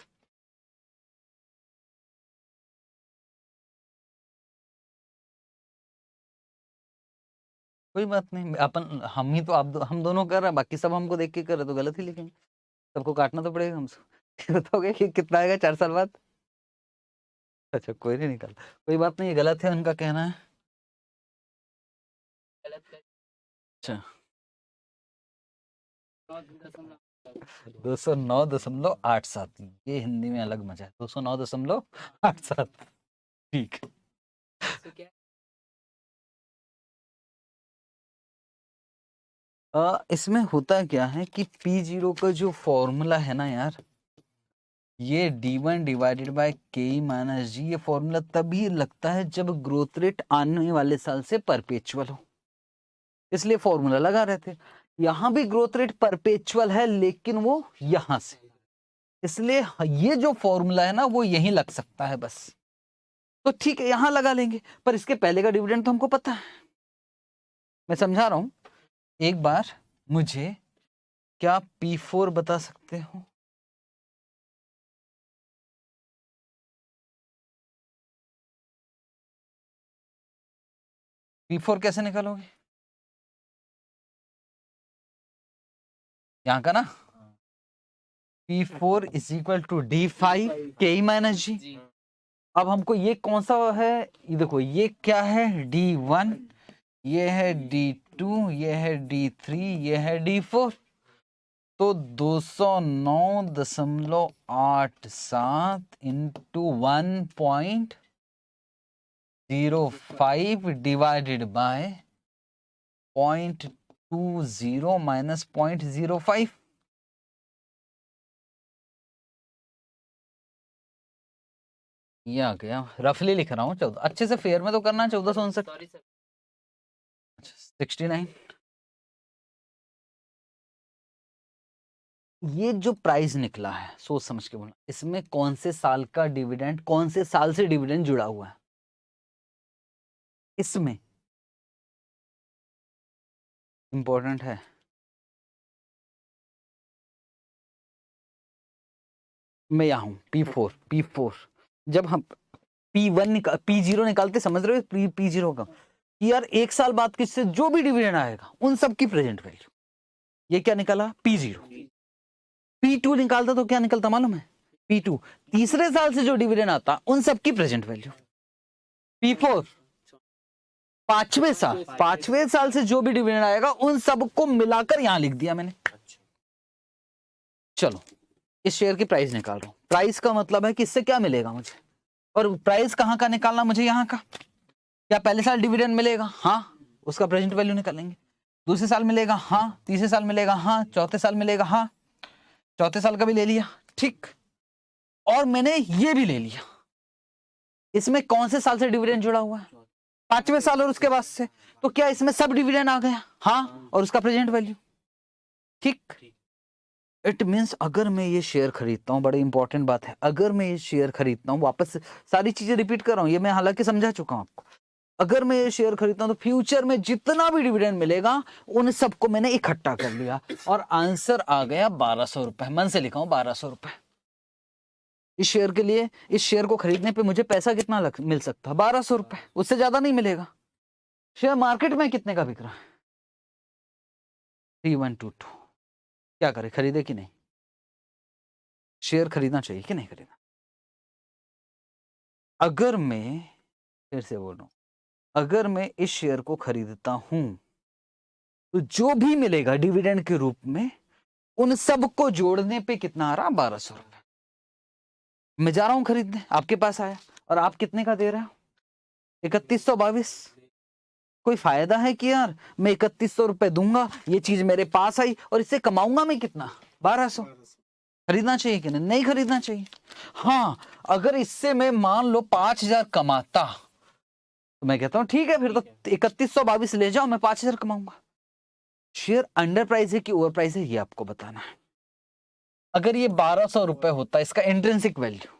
कोई बात नहीं, अपन हम ही तो हम दोनों कर रहे हैं, बाकी सब हमको देख के कर रहे तो गलत ही लिखेंगे, सबको काटना तो पड़ेगा हमसे। बताओगे कि कितना आएगा 4 साल बाद? अच्छा, कोई नहीं निकाल, कोई बात नहीं, गलत है उनका कहना है। अच्छा, 209.87, ये हिंदी में अलग मजा है, 209.87, ठीक। इसमें होता क्या है कि P0 का जो फॉर्मूला है ना यार, ये D1 divided by K minus G, ये फॉर्मूला तभी लगता है जब ग्रोथ रेट आने वाले साल से परपेचुअल हो, इसलिए फॉर्मूला लगा रहे थे। यहाँ भी ग्रोथ रेट परपेचुअल है, लेकिन वो यहां से, इसलिए ये जो फॉर्मूला है ना वो यहीं लग सकता है बस। तो ठीक है यहां लगा लेंगे, पर इसके पहले का डिविडेंड तो हमको पता है। मैं समझा रहा हूं, एक बार मुझे क्या P4 बता सकते हो? P4 कैसे निकालोगे? यहां का ना, P4 is equal to D5 K minus G। अब हमको ये कौन सा है, ये देखो, ये क्या है D1, ये है D2, ये है D3, ये है D4। तो 209.87 इंटू 1.05 डिवाइडेड बाय 0.20 माइनस 0.05। ये आ गया, रफली लिख रहा हूँ 14, अच्छे से फेयर में तो करना है। 1469, सॉरी सर, 69। ये जो प्राइस निकला है, सोच समझ के बोलना, इसमें कौन से साल का डिविडेंड, कौन से साल से डिविडेंड जुड़ा हुआ है इसमें, इंपॉर्टेंट है। मैं यहाँ हूं P4 जब हम P0 निकालते, समझ रहे हो P0 का, कि यार एक साल बाद किससे जो भी डिविडेंड आएगा उन सब की प्रेजेंट वैल्यू। ये क्या निकाला P0। P2 निकालता तो क्या निकलता मालूम है? P2 तीसरे साल से जो डिविडेंड आता उन सब की प्रेजेंट वैल्यू। P4 पांचवें साल से जो भी डिविडेंड आएगा उन सबको मिलाकर यहां लिख दिया मैंने। चलो इस शेयर की प्राइस निकाल रहा हूं। प्राइस का मतलब है कि इससे क्या मिलेगा मुझे, और प्राइस कहां का निकालना मुझे, यहां का। क्या पहले साल डिविडेंड मिलेगा? हाँ, उसका प्रेजेंट वैल्यू निकालेंगे। दूसरे साल मिलेगा? हाँ। तीसरे साल मिलेगा? हाँ। चौथे साल मिलेगा? हाँ। चौथे साल का भी ले लिया, ठीक। और मैंने ये भी ले लिया। इसमें कौन से साल से डिविडेंड जुड़ा हुआ है? पांचवें साल और उसके बाद से। तो क्या इसमें सब डिविडेंड आ गया? हाँ, और उसका प्रेजेंट वैल्यू, ठीक। इट मीन्स अगर मैं ये शेयर खरीदता हूँ, बड़ी इंपॉर्टेंट बात है, अगर मैं ये शेयर खरीदता हूँ, वापस से सारी चीजें रिपीट कर रहा हूँ, ये मैं हालांकि समझा चुका हूँ आपको। अगर मैं ये शेयर खरीदता हूँ तो फ्यूचर में जितना भी डिविडेंड मिलेगा उन सबको मैंने इकट्ठा कर लिया, और आंसर आ गया 1200 रुपए। मन से लिखा हूं 1200 रुपए। इस शेयर के लिए, इस शेयर को खरीदने पे मुझे पैसा कितना मिल सकता है? 1200 रुपए, उससे ज्यादा नहीं मिलेगा। शेयर मार्केट में कितने का बिक रहा है? 3122। क्या करे, खरीदे कि नहीं? शेयर खरीदना चाहिए कि नहीं खरीदना? अगर मैं, फिर से बोल रहा हूं, अगर मैं इस शेयर को खरीदता हूं तो जो भी मिलेगा डिविडेंड के रूप में उन सबको जोड़ने पे कितना आ रहा? 1200 रुपए। मैं जा रहा हूं खरीदने, आपके पास आया, और आप कितने का दे रहे हो? 3122। कोई फायदा है कि यार मैं 3100 रुपए दूंगा, ये चीज मेरे पास आई, और इससे कमाऊंगा मैं कितना? 1200। खरीदना चाहिए कि नहीं? नहीं खरीदना चाहिए। हाँ, अगर इससे मैं मान लो 5000 कमाता तो मैं कहता हूं ठीक है, फिर तो 3122 ले जाओ, मैं 5000 कमाऊंगा। शेयर अंडर प्राइस है कि ओवर प्राइस है, ये आपको बताना है। अगर ये 1200 रुपए होता इसका इंट्रिंसिक वैल्यू,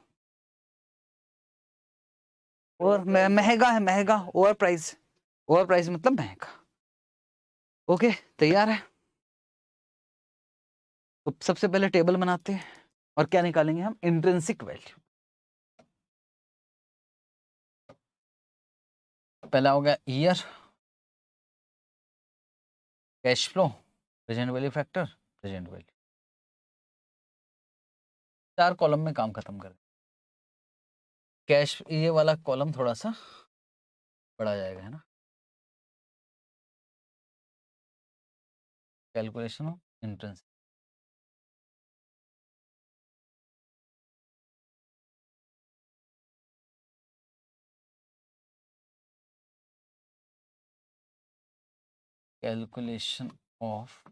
और महंगा है, महंगा, ओवर प्राइस। ओवर प्राइस मतलब महंगा। ओके, तैयार है? तो सबसे पहले टेबल बनाते हैं, और क्या निकालेंगे हम? Intrinsic value. पहला हो गया year, cash flow, present value factor, present value. 4 column में काम खत्म कर। कैश, ये वाला कॉलम थोड़ा सा बड़ा जाएगा, है ना? Calculation of intrinsic. Calculation of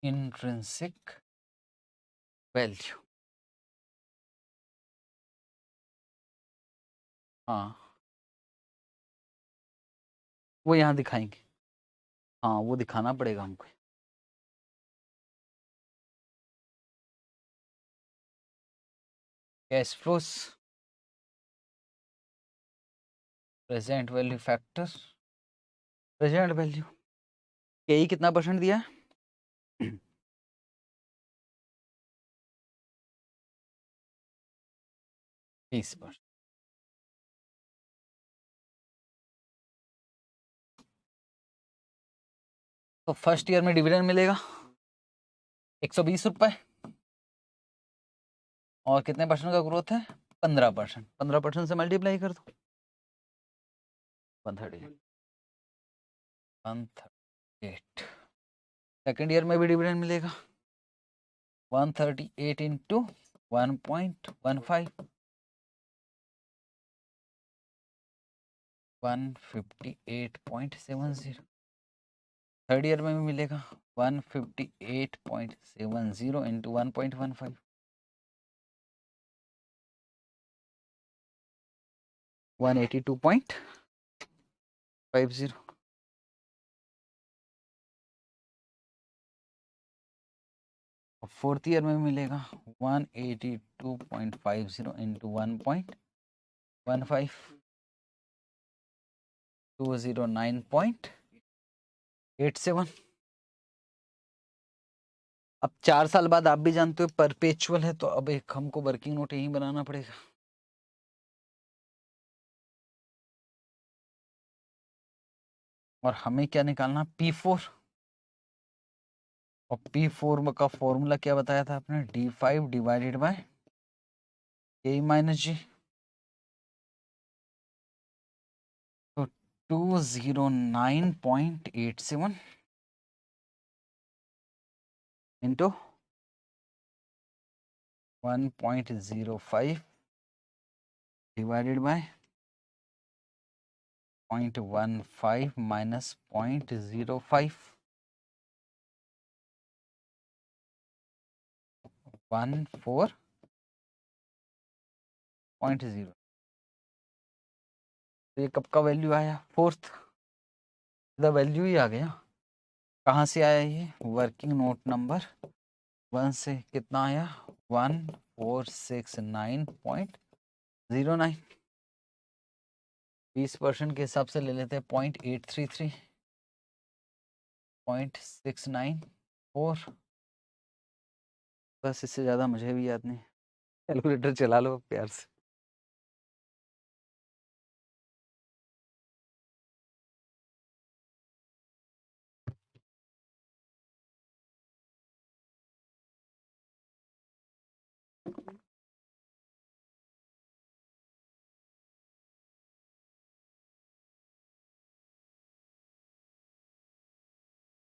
intrinsic value. हाँ, वो यहाँ दिखाएंगे। हाँ, वो दिखाना पड़ेगा हमको। Cash flows, present value factor, present value के कितना परसेंट दिया है? 30%। तो फर्स्ट ईयर में डिविडेंड मिलेगा 120 रुपए, और कितने परसेंट का ग्रोथ है? 15%। 15% से मल्टीप्लाई कर दो, 138। 138। सेकेंड ईयर में भी डिविडेंड मिलेगा 138 इंटू 1.15, 158.70। थर्ड ईयर में भी मिलेगा 158.70 इंटू 1.15, 182.50। फोर्थ ईयर में मिलेगा 182.50 इंटू 1.15, 209.87। अब 4 साल बाद आप भी जानते हो परपेचुअल है, तो अब एक हमको वर्किंग नोट यही बनाना पड़ेगा। और हमें क्या निकालना? P4। और P4 का फॉर्मूला क्या बताया था आपने? D5 divided by A minus G। तो 209.87 इंटू 1.05 डिवाइडेड बाय 0.15 माइनस 0.05, 14.0। तो ये कब का वैल्यू आया? फोर्थ, द वैल्यू ही आ गया। कहाँ से आया ये? वर्किंग नोट नंबर 1 से। कितना आया? 1469.09। 20% के हिसाब से ले लेते हैं 0.833, 0.694। बस इससे ज़्यादा मुझे भी याद नहीं। कैलकुलेटर चला लो प्यार से।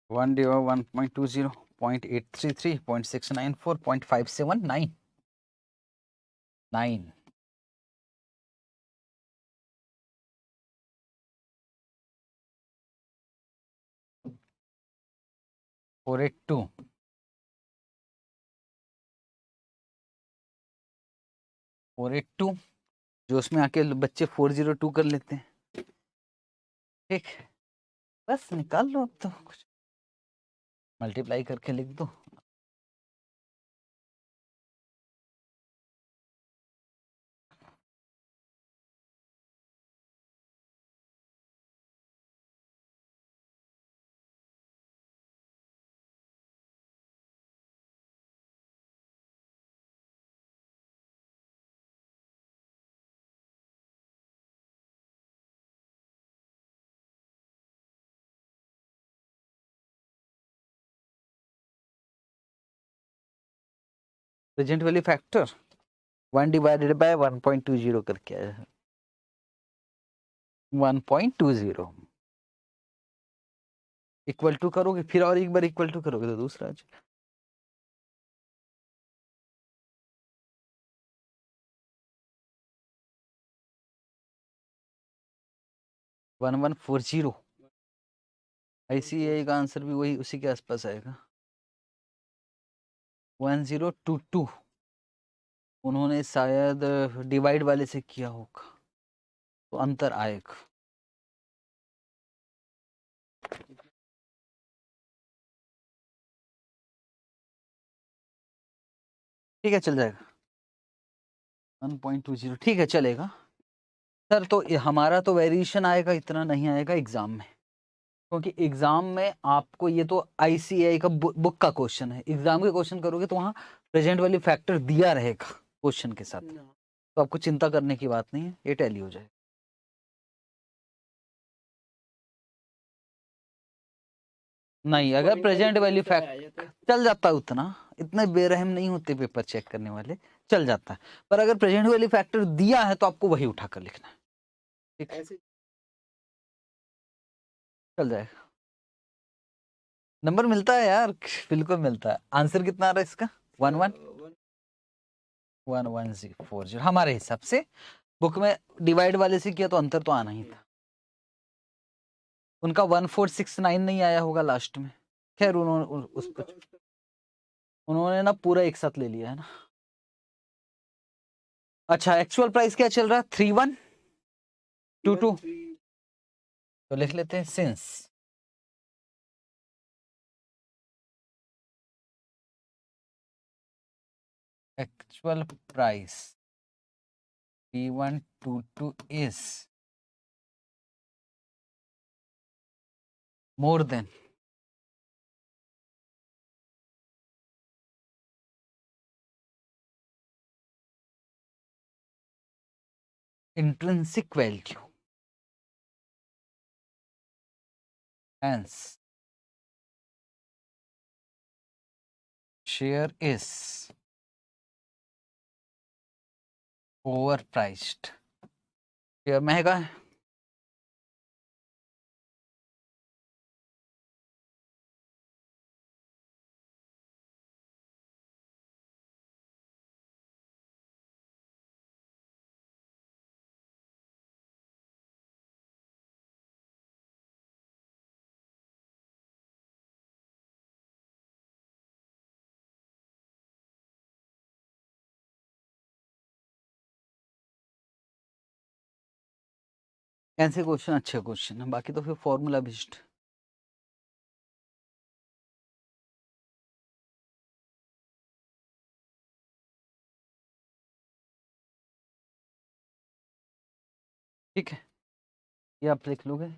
One divide 1.20, 0.833, 0.694, 0.579, 9। 482। 482 जो उसमें आके बच्चे 402 कर लेते हैं। ठीक, बस निकाल लो अब तो, कुछ मल्टीप्लाई करके लिख दो। Present value factor 1 divided by 1.20 करके आया है। 1.20 इक्वल टू करोगे, फिर और एक बार इक्वल टू करोगे तो दूसरा आ जाएगा। 1140। ICAI का आंसर भी वही, उसी के आसपास आएगा। 1022 उन्होंने शायद डिवाइड वाले से किया होगा, तो अंतर आएगा। ठीक है, चल जाएगा। 1.20 ठीक है, चलेगा सर। तो हमारा तो वेरिएशन आएगा, इतना नहीं आएगा एग्जाम में, क्योंकि एग्जाम में आपको ये तो आईसीएआई का बुक का क्वेश्चन है। एग्जाम के क्वेश्चन करोगे तो वहाँ प्रेजेंट वैल्यू फैक्टर दिया रहेगा क्वेश्चन के साथ, तो आपको चिंता करने की बात नहीं है, ये टैली हो जाएगा। नहीं, अगर प्रेजेंट वैल्यू फैक्ट चल जाता है उतना, इतने बेरहम नहीं होते पेपर चेक करने वाले, चल जाता है। पर अगर प्रेजेंट वैल्यू फैक्टर दिया है तो आपको वही उठाकर लिखना है, ठीक है, चल जाएगा। नंबर मिलता है यार, बिल्कुल मिलता है। आंसर कितना आ रहा है इसका? 111040 हमारे हिसाब से। बुक में डिवाइड वाले से किया तो अंतर तो आना ही था। उनका 1469 नहीं आया होगा लास्ट में, खैर उन्होंने ना पूरा एक साथ ले लिया है ना। अच्छा, एक्चुअल प्राइस क्या चल रहा है? 3122। तो लिख लेते हैं since actual price 3122 is more than intrinsic value, hence share is overpriced। Share महंगा है। ऐसे क्वेश्चन अच्छे क्वेश्चन है, बाकी तो फिर फॉर्मूला बेस्ड। ठीक है, ये आप लिख लोगे।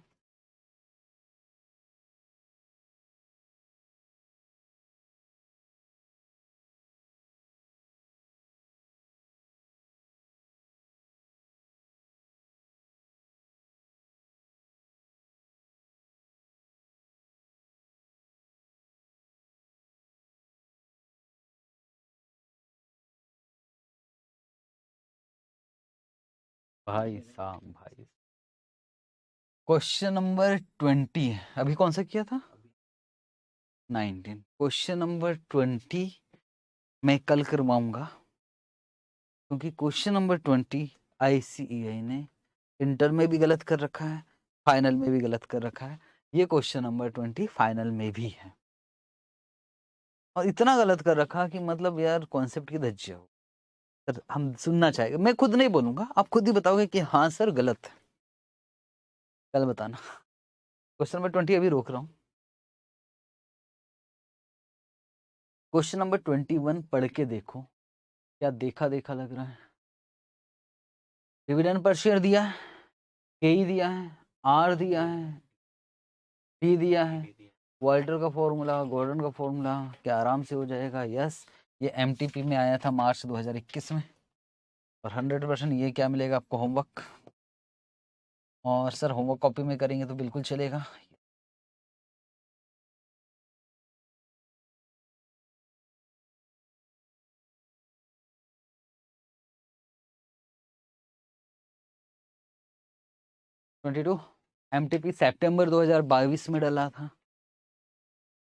भाई साहब भाई, क्वेश्चन नंबर 20 है। अभी कौन सा किया था? 19। क्वेश्चन नंबर 20 मैं कल करवाऊंगा, क्योंकि क्वेश्चन नंबर 20 आईसीएआई ने इंटर में भी गलत कर रखा है, फाइनल में भी गलत कर रखा है। ये क्वेश्चन नंबर 20 फाइनल में भी है, और इतना गलत कर रखा कि मतलब यार कॉन्सेप्ट की धज्जियां हो। सर हम सुनना चाहेंगे, मैं खुद नहीं बोलूंगा, आप खुद ही बताओगे कि हाँ सर गलत है, कल बताना। क्वेश्चन नंबर 20 अभी रोक रहा हूँ। क्वेश्चन नंबर 21 पढ़ के देखो, क्या देखा देखा लग रहा है? डिविडेंड पर शेयर दिया है, के दिया है, आर दिया है, डी दिया है, वाल्टर का फॉर्मूला, गॉर्डन का फॉर्मूला, क्या आराम से हो जाएगा? यस, ये एमटीपी में आया था मार्च 2021 में। और 100% ये क्या मिलेगा आपको? होमवर्क। और सर होमवर्क कॉपी में करेंगे तो बिल्कुल चलेगा। MTP एमटीपी सितंबर 2022 में डाला था।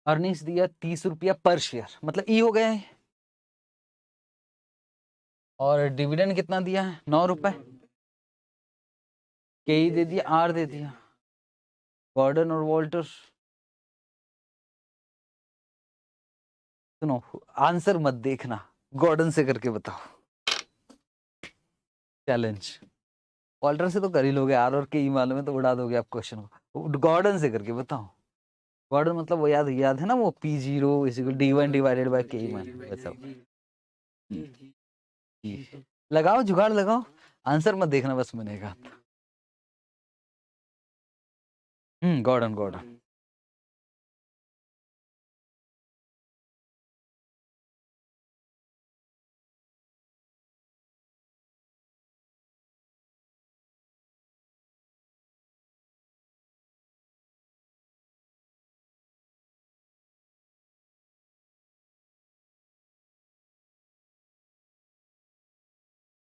अर्निंग्स दिया 30 रुपया पर शेयर, मतलब ई हो गए। और डिविडेंड कितना दिया है? 9 रुपए। के दे दिया, आर दे दिया, गॉर्डन और वॉल्टर। सुनो, आंसर मत देखना, गॉर्डन से करके बताओ। चैलेंज। वॉल्टर से तो कर ही लोगे, आर और के ई मालूम है तो उड़ा दोगे आप क्वेश्चन को। गॉर्डन से करके बताओ। गॉर्डन मतलब वो याद है ना, वो P0 = D1 डिवाइडेड बाय के। बताओ। लगाओ जुगाड़ लगाओ, आंसर मत देखना बस मैंने कहा। Gordon Gordon.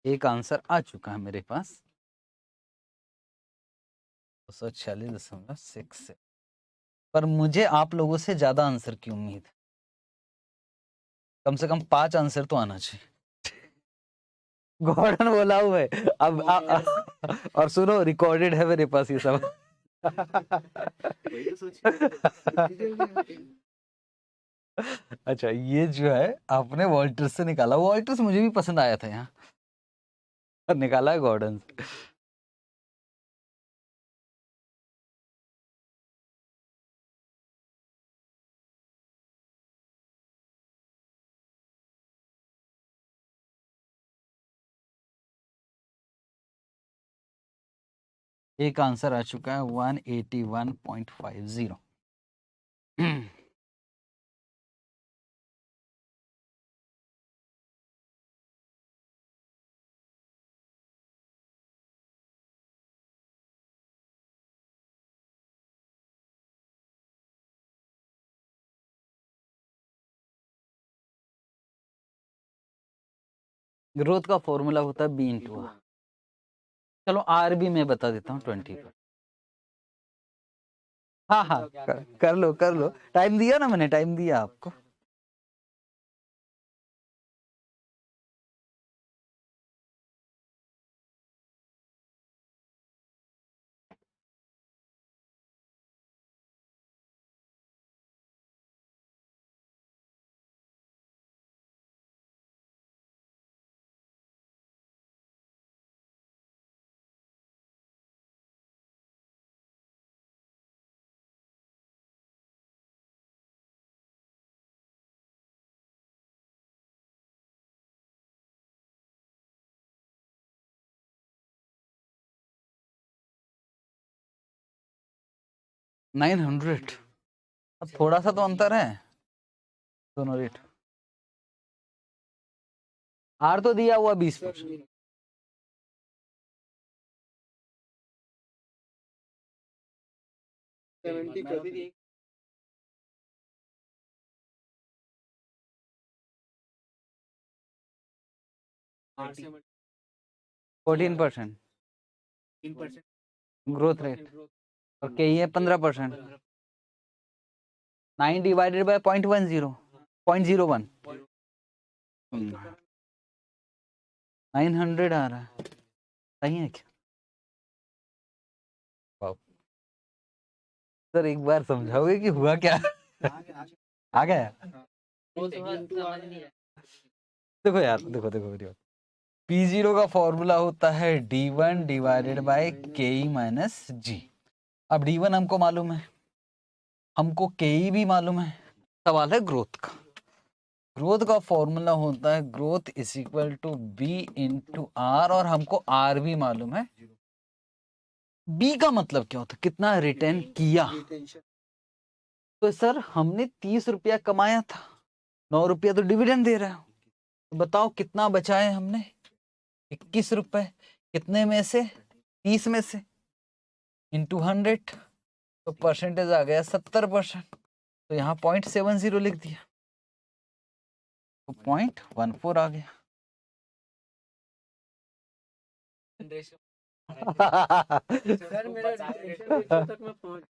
एक आंसर आ चुका है मेरे पास, 246.6 पर मुझे आप लोगों से ज्यादा आंसर की उम्मीद है, कम से कम 5 आंसर तो आना चाहिए। गॉर्डन बोला हुआ है अब और सुनो रिकॉर्डेड है मेरे पास ये सब। वही तो सोच अच्छा ये जो है आपने वॉल्टर्स से निकाला, वॉल्टर्स मुझे भी पसंद आया था यहाँ, निकाला है गॉर्डन से। एक आंसर आ चुका है 181.50। ग्रोथ का फॉर्मूला होता है बी इंटू आर। चलो आर भी मैं बता देता हूँ 20 पर। हाँ हाँ कर लो कर लो, टाइम दिया ना मैंने, टाइम दिया आपको। नाइन 900, अब थोड़ा सा तो अंतर है दोनों रेट। आर तो दिया हुआ 20%। कभी 14% ग्रोथ रेट, और के है 15%। 9 डिवाइडेड बाय 0.10 0.01 900 आ रहा है, सही है क्या? सर एक बार समझाओगे कि हुआ क्या? आ गया? देखो यार, देखो देखो मेरी बात, P0 का फॉर्मूला होता है D1 divided by KE minus G। अब D1 हमको मालूम है, हमको KE भी मालूम है, सवाल है ग्रोथ का। ग्रोथ का फॉर्मूला होता है growth is equal to B into R, और हमको R भी मालूम है। B का मतलब क्या होता है, कितना रिटर्न किया। तो सर हमने 30 रुपया कमाया था, 9 रुपया तो डिविडेंड दे रहा है, तो बताओ कितना बचाए हमने? 21 रुपए। कितने में से? 30 में से, इंटू 100, तो परसेंटेज आ गया 70%। तो यहाँ 0.70 लिख दिया, तो 0.14 आ गया। सर मेरा तक मैं पहुंच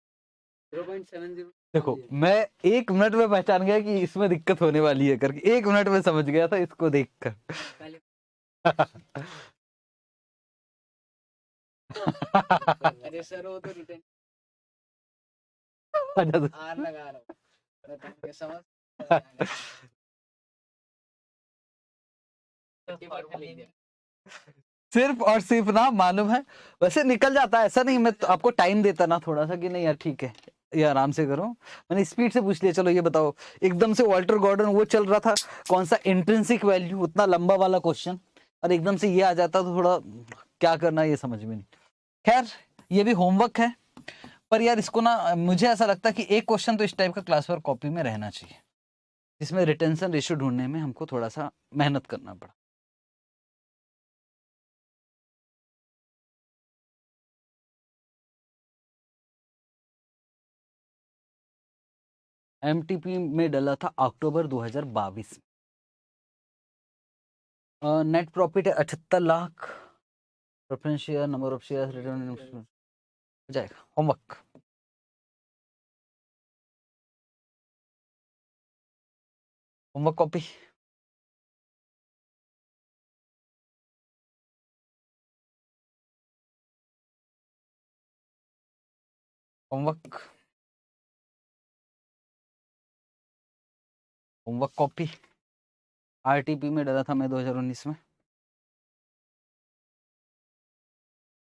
0.70। देखो मैं 1 मिनट में पहचान गया कि इसमें दिक्कत होने वाली है करके, 1 मिनट में समझ गया था इसको देखकर। अरे सर वो तो रिटर्न आर लगा रहा हूँ, समझ सिर्फ और सिर्फ ना मालूम है, वैसे निकल जाता है, ऐसा नहीं। मैं तो आपको टाइम देता ना थोड़ा सा कि नहीं यार ठीक है, ये आराम से करो, मैंने स्पीड से पूछ लिया। चलो ये बताओ, एकदम से वाल्टर गॉर्डन वो चल रहा था, कौन सा इंट्रिंसिक वैल्यू, उतना लंबा वाला क्वेश्चन। और एकदम से ये आ जाता तो थोड़ा क्या करना ये समझ में नहीं। खैर ये भी होमवर्क है, पर यार इसको ना मुझे ऐसा लगता है कि एक क्वेश्चन तो इस टाइप का क्लास वर्क कॉपी में रहना चाहिए, जिसमें रिटेंशन रेशियो ढूंढने में हमको थोड़ा सा मेहनत करना पड़ा। एमटीपी में डला था अक्टूबर 2022। नेट प्रॉफिट है 78 lakh. Preference share, number of share, return हो जाएगा। Homework homework copy homework homework copy. RTP में डला था मैं 2019 में।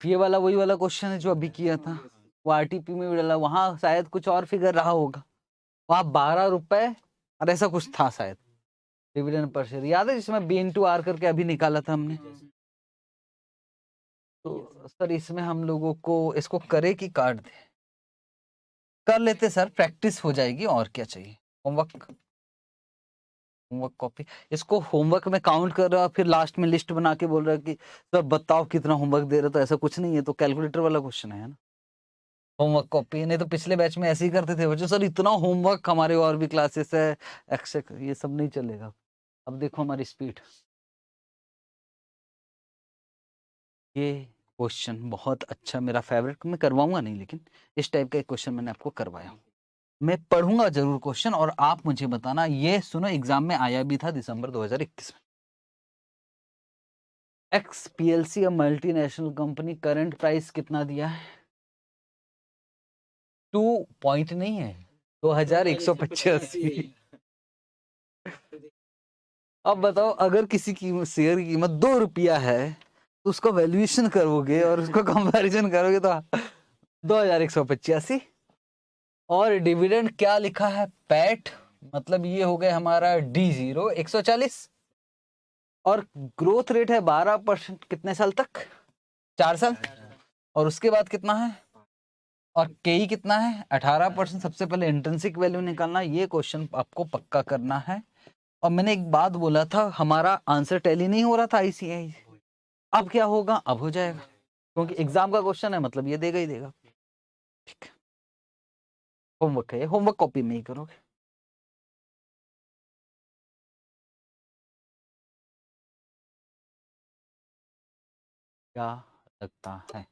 ये वाला वही वाला क्वेश्चन है जो अभी किया था, वो आरटीपी में भी डला, वहां शायद कुछ और फिगर रहा होगा, वहां 12 रुपए और ऐसा कुछ था शायद डिविडेंड पर शेयर, याद है जिसमें बी इंटू आर करके अभी निकाला था हमने। तो सर इसमें हम लोगों को इसको करे कि काट दे? कर लेते सर, प्रैक्टिस हो जाएगी और क्या चाहिए। होमवर्क होमवर्क कॉपी, इसको होमवर्क में काउंट कर रहा, फिर लास्ट में लिस्ट बना के बोल रहा है कि सर बताओ कितना होमवर्क दे रहे, तो ऐसा कुछ नहीं है, तो कैलकुलेटर वाला क्वेश्चन है ना। होमवर्क कॉपी नहीं तो पिछले बैच में ऐसे ही करते थे बच्चों, सर इतना होमवर्क, हमारे और भी क्लासेस है एक्सेट्रा, ये सब नहीं चलेगा। अब देखो हमारी स्पीड। ये क्वेश्चन बहुत अच्छा, मेरा फेवरेट, मैं करवाऊंगा नहीं लेकिन इस टाइप का एक क्वेश्चन मैंने आपको करवाया। मैं पढ़ूंगा जरूर क्वेश्चन और आप मुझे बताना। ये सुनो एग्जाम में आया भी था दिसंबर 2021 में। एक्स पीएलसी या मल्टीनेशनल कंपनी, करंट प्राइस कितना दिया है? 2 पॉइंट नहीं है, 2185। अब बताओ अगर किसी की शेयर की कीमत 2 रुपया है तो उसका वैल्यूएशन करोगे और उसको कंपैरिजन करोगे तो 2185। और डिविडेंड क्या लिखा है? पैट, मतलब ये हो गया हमारा D0 140। और ग्रोथ रेट है 12%, कितने साल तक? 4 साल। और उसके बाद कितना है? और केई कितना है? 18%। सबसे पहले इंट्रिंसिक वैल्यू निकालना, ये क्वेश्चन आपको पक्का करना है। और मैंने एक बात बोला था, हमारा आंसर टैली नहीं हो रहा था आईसीआई, अब क्या होगा? अब हो जाएगा, क्योंकि एग्जाम का क्वेश्चन है, मतलब ये देगा ही देगा। ठीक है, होमवर्क है, होमवर्क कॉपी में ही करोगे। क्या लगता है?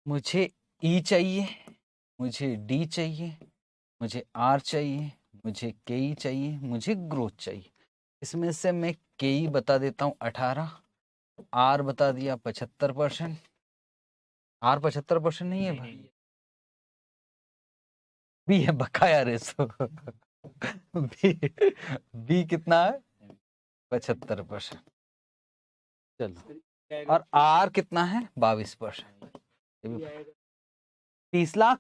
मुझे ई चाहिए, मुझे डी चाहिए, मुझे आर चाहिए, मुझे केई चाहिए, मुझे ग्रोथ चाहिए। इसमें से मैं केई बता देता हूँ 18, आर बता दिया 75%। आर 75% नहीं है भाई, बी है बकाया रेशो। बी बी कितना है? 75%। चलो, और आर कितना है? 22%। 30 लाख।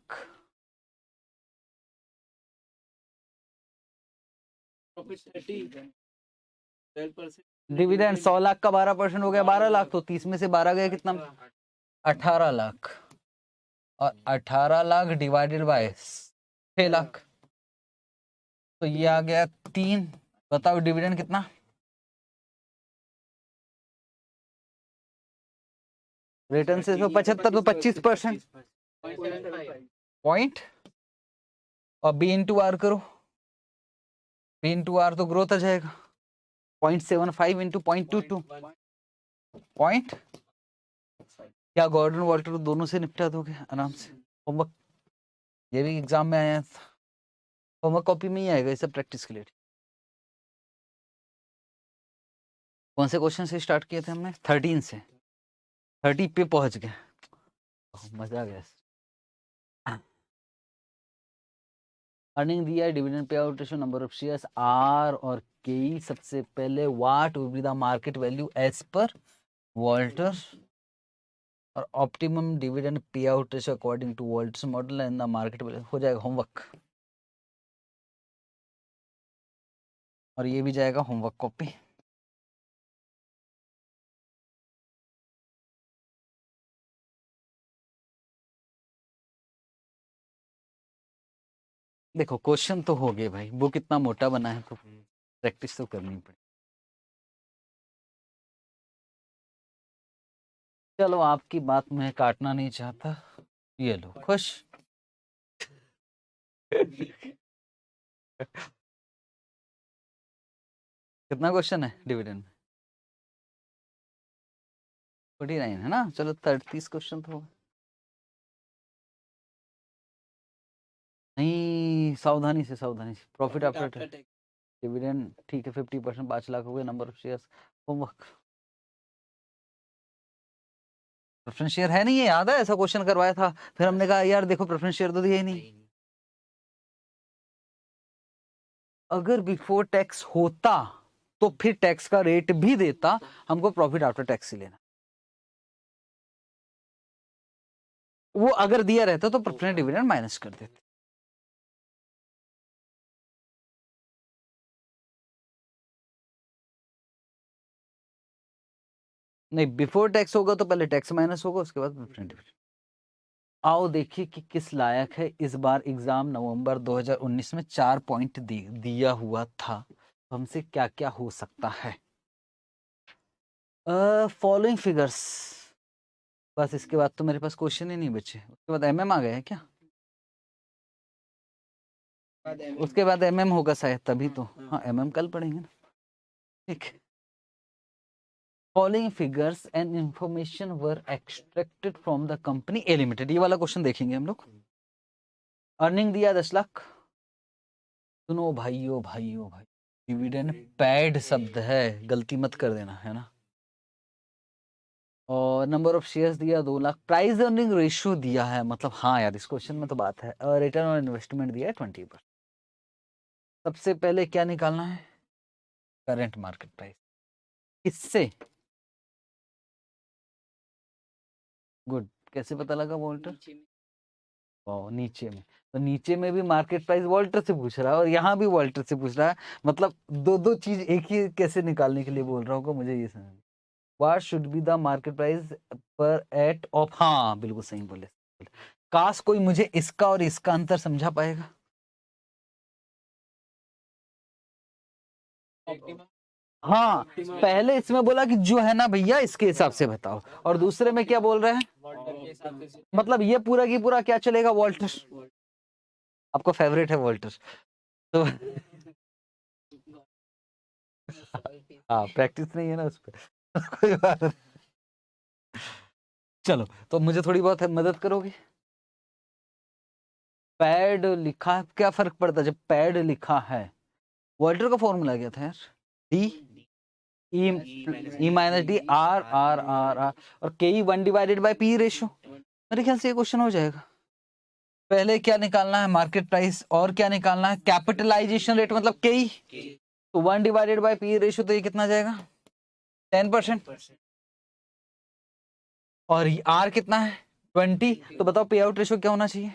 डिविडेंड 100 लाख का 12% हो गया 12 लाख, तो 30 में से 12 गया कितना? 18 लाख। और 18 लाख डिवाइडेड बाय 6 लाख, तो ये आ गया 3। बताओ डिविडेंड कितना? रिटर्न से 75 तो 25% पॉइंट। और बी इंटू आर करो, बी इंटू आर तो ग्रोथ आ जाएगा, 0.75 इंटू 0.22 पॉइंट। क्या गॉर्डन वॉल्टर दोनों से निपटा दोगे आराम से? होमवर्क, ये भी एग्जाम में आया था, होमवर्क कॉपी में ही आएगा, ये सब प्रैक्टिस के लिए। कौन से क्वेश्चन से स्टार्ट किए थे हमने? 13 से 30 पे पहुंच गए, मजा आ गया। अर्निंग दिया है, dividend payout ratio, number of shares, R और के। सबसे पहले what will be the market value as per Walter, और optimum dividend payout ratio according to Walter's model and the market value. हो जाएगा homework. और ये भी जाएगा होमवर्क कॉपी। देखो क्वेश्चन तो हो गए भाई, बुक इतना मोटा बना है तो प्रैक्टिस तो करनी पड़ेगी। चलो आपकी बात मैं काटना नहीं चाहता, ये लो खुश। कितना क्वेश्चन है डिविडेंड में? 49 है ना, चलो 30 क्वेश्चन तो होगा। नहीं, सावधानी से प्रॉफिट आफ्टर टैक्स, डिविडेंड ठीक है 50%, 5 लाख हो गए, number of shares, homework. Preference share है नहीं, है याद है ऐसा क्वेश्चन करवाया था, फिर हमने कहा यार देखो प्रेफरेंस शेयर तो दिया ही नहीं। अगर बिफोर टैक्स होता तो फिर टैक्स का रेट भी देता, हमको प्रॉफिट आफ्टर टैक्स ही लेना। वो अगर दिया रहता तो प्रेफरेंस डिविडेंड माइनस कर देते। नहीं, बिफोर टैक्स होगा तो पहले टैक्स माइनस होगा, उसके बाद प्रेफरेंस डिविडेंड। आओ देखिए कि किस लायक है। इस बार एग्जाम नवंबर 2019 में 4 पॉइंट दिया हुआ था, तो हमसे क्या क्या हो सकता है। फॉलोइंग फिगर्स, बस इसके बाद तो मेरे पास क्वेश्चन ही नहीं बचे। उसके बाद एमएम आ गया है क्या? उसके बाद एमएम होगा शायद, तभी तो। हाँ एमएम कल पढ़ेंगे ना, ठीक है। Following figures and information were extracted from the company A limited, ये वाला क्वेश्चन देखेंगे हम लोग। अर्निंग दिया 10 लाख। सुनो भाइयों भाइयों भाई, डिविडेंड पैड शब्द है, गलती मत कर देना, है ना। और नंबर ऑफ शेयर्स दिया 2 लाख। प्राइस अर्निंग रेशियो दिया है, मतलब हाँ यार इस क्वेश्चन में तो बात है। और रिटर्न ऑन इन्वेस्टमेंट दिया है 20%। सबसे पहले क्या निकालना है? Current market price. इससे गुड, कैसे पता लगा वॉल्टर? ओ नीचे में, तो नीचे में भी मार्केट प्राइस वॉल्टर से पूछ रहा है और यहाँ भी वॉल्टर से पूछ रहा है, मतलब दो दो चीज एक ही कैसे निकालने के लिए बोल रहा होगा, मुझे ये समझ। What should be the market price पर एट ऑफ, हाँ बिल्कुल सही बोले। काश कोई मुझे इसका और इसका अंतर समझा पाएगा। हाँ, पहले इसमें बोला कि जो है ना भैया इसके हिसाब से बताओ, और दूसरे में क्या बोल रहे हैं, मतलब ये पूरा की पूरा क्या चलेगा, वॉल्टर। आपका फेवरेट है वॉल्टर तो हाँ प्रैक्टिस नहीं है ना उस पर कोई बात नहीं। चलो तो मुझे थोड़ी बहुत मदद करोगे। पैड लिखा है, क्या फर्क पड़ता है जब पैड लिखा है? वॉल्टर का फॉर्मूला क्या था यार? D E minus D R R R R, और के ई 1/पी रेशियो। मेरे ख्याल से ये क्वेश्चन हो जाएगा। पहले क्या निकालना है? मार्केट प्राइस, और क्या निकालना है? कैपिटलाइजेशन रेट, मतलब के ई। तो 1/पी रेशियो, तो ये कितना जाएगा? 10%। और आर कितना है? 20। तो बताओ पे आउट रेशियो क्या होना चाहिए?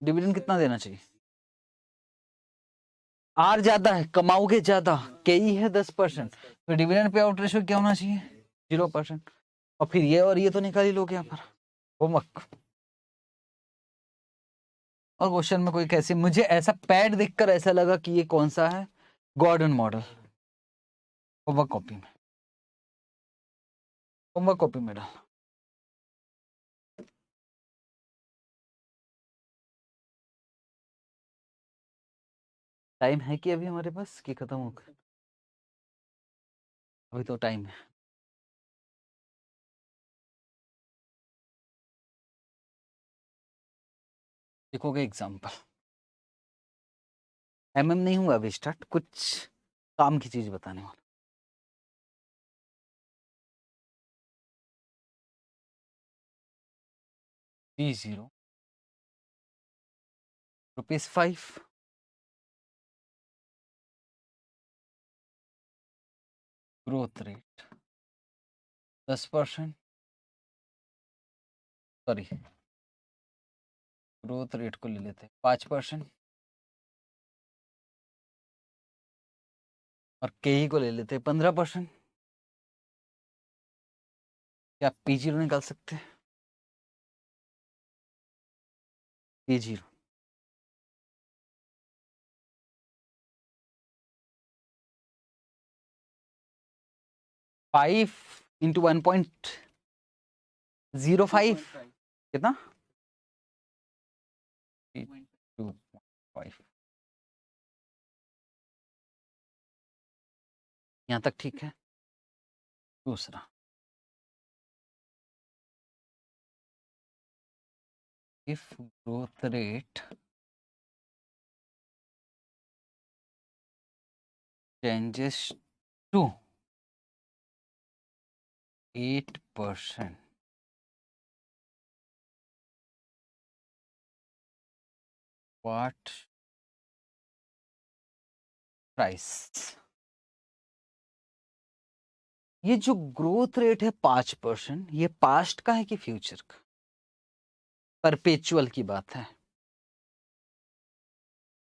डिविडेंड कितना देना चाहिए? आर ज्यादा है, कमाओगे ज्यादा, के ई है 10%, तो डिविडेंड पे आउट रेशियो क्या होना चाहिए? 0%। और फिर ये और ये तो निकाल ही लोगे यहाँ पर, होमवर्क। और क्वेश्चन में कोई कैसे, मुझे ऐसा पैड देखकर ऐसा लगा कि ये कौन सा है, गॉर्डन मॉडल। होमवर्क कॉपी में, होमवर्क कॉपी में डाल। टाइम है कि अभी हमारे पास, कि खत्म हो गया? अभी तो टाइम है। देखोगे एग्जाम्पल। एमएम नहीं हुआ अभी स्टार्ट, कुछ काम की चीज बताने वाला। P0 ₹5, growth rate 10%, sorry growth rate को ले लेते हैं 5%, और के ही को ले लेते 15%। क्या P0 निकाल सकते हैं? P0 5 इंटू 1.05 कितना? 2.5। यहाँ तक ठीक है। दूसरा, if growth rate changes to 8%, what price? ये जो ग्रोथ रेट है 5%, ये पास्ट का है कि फ्यूचर का? परपेचुअल की बात है।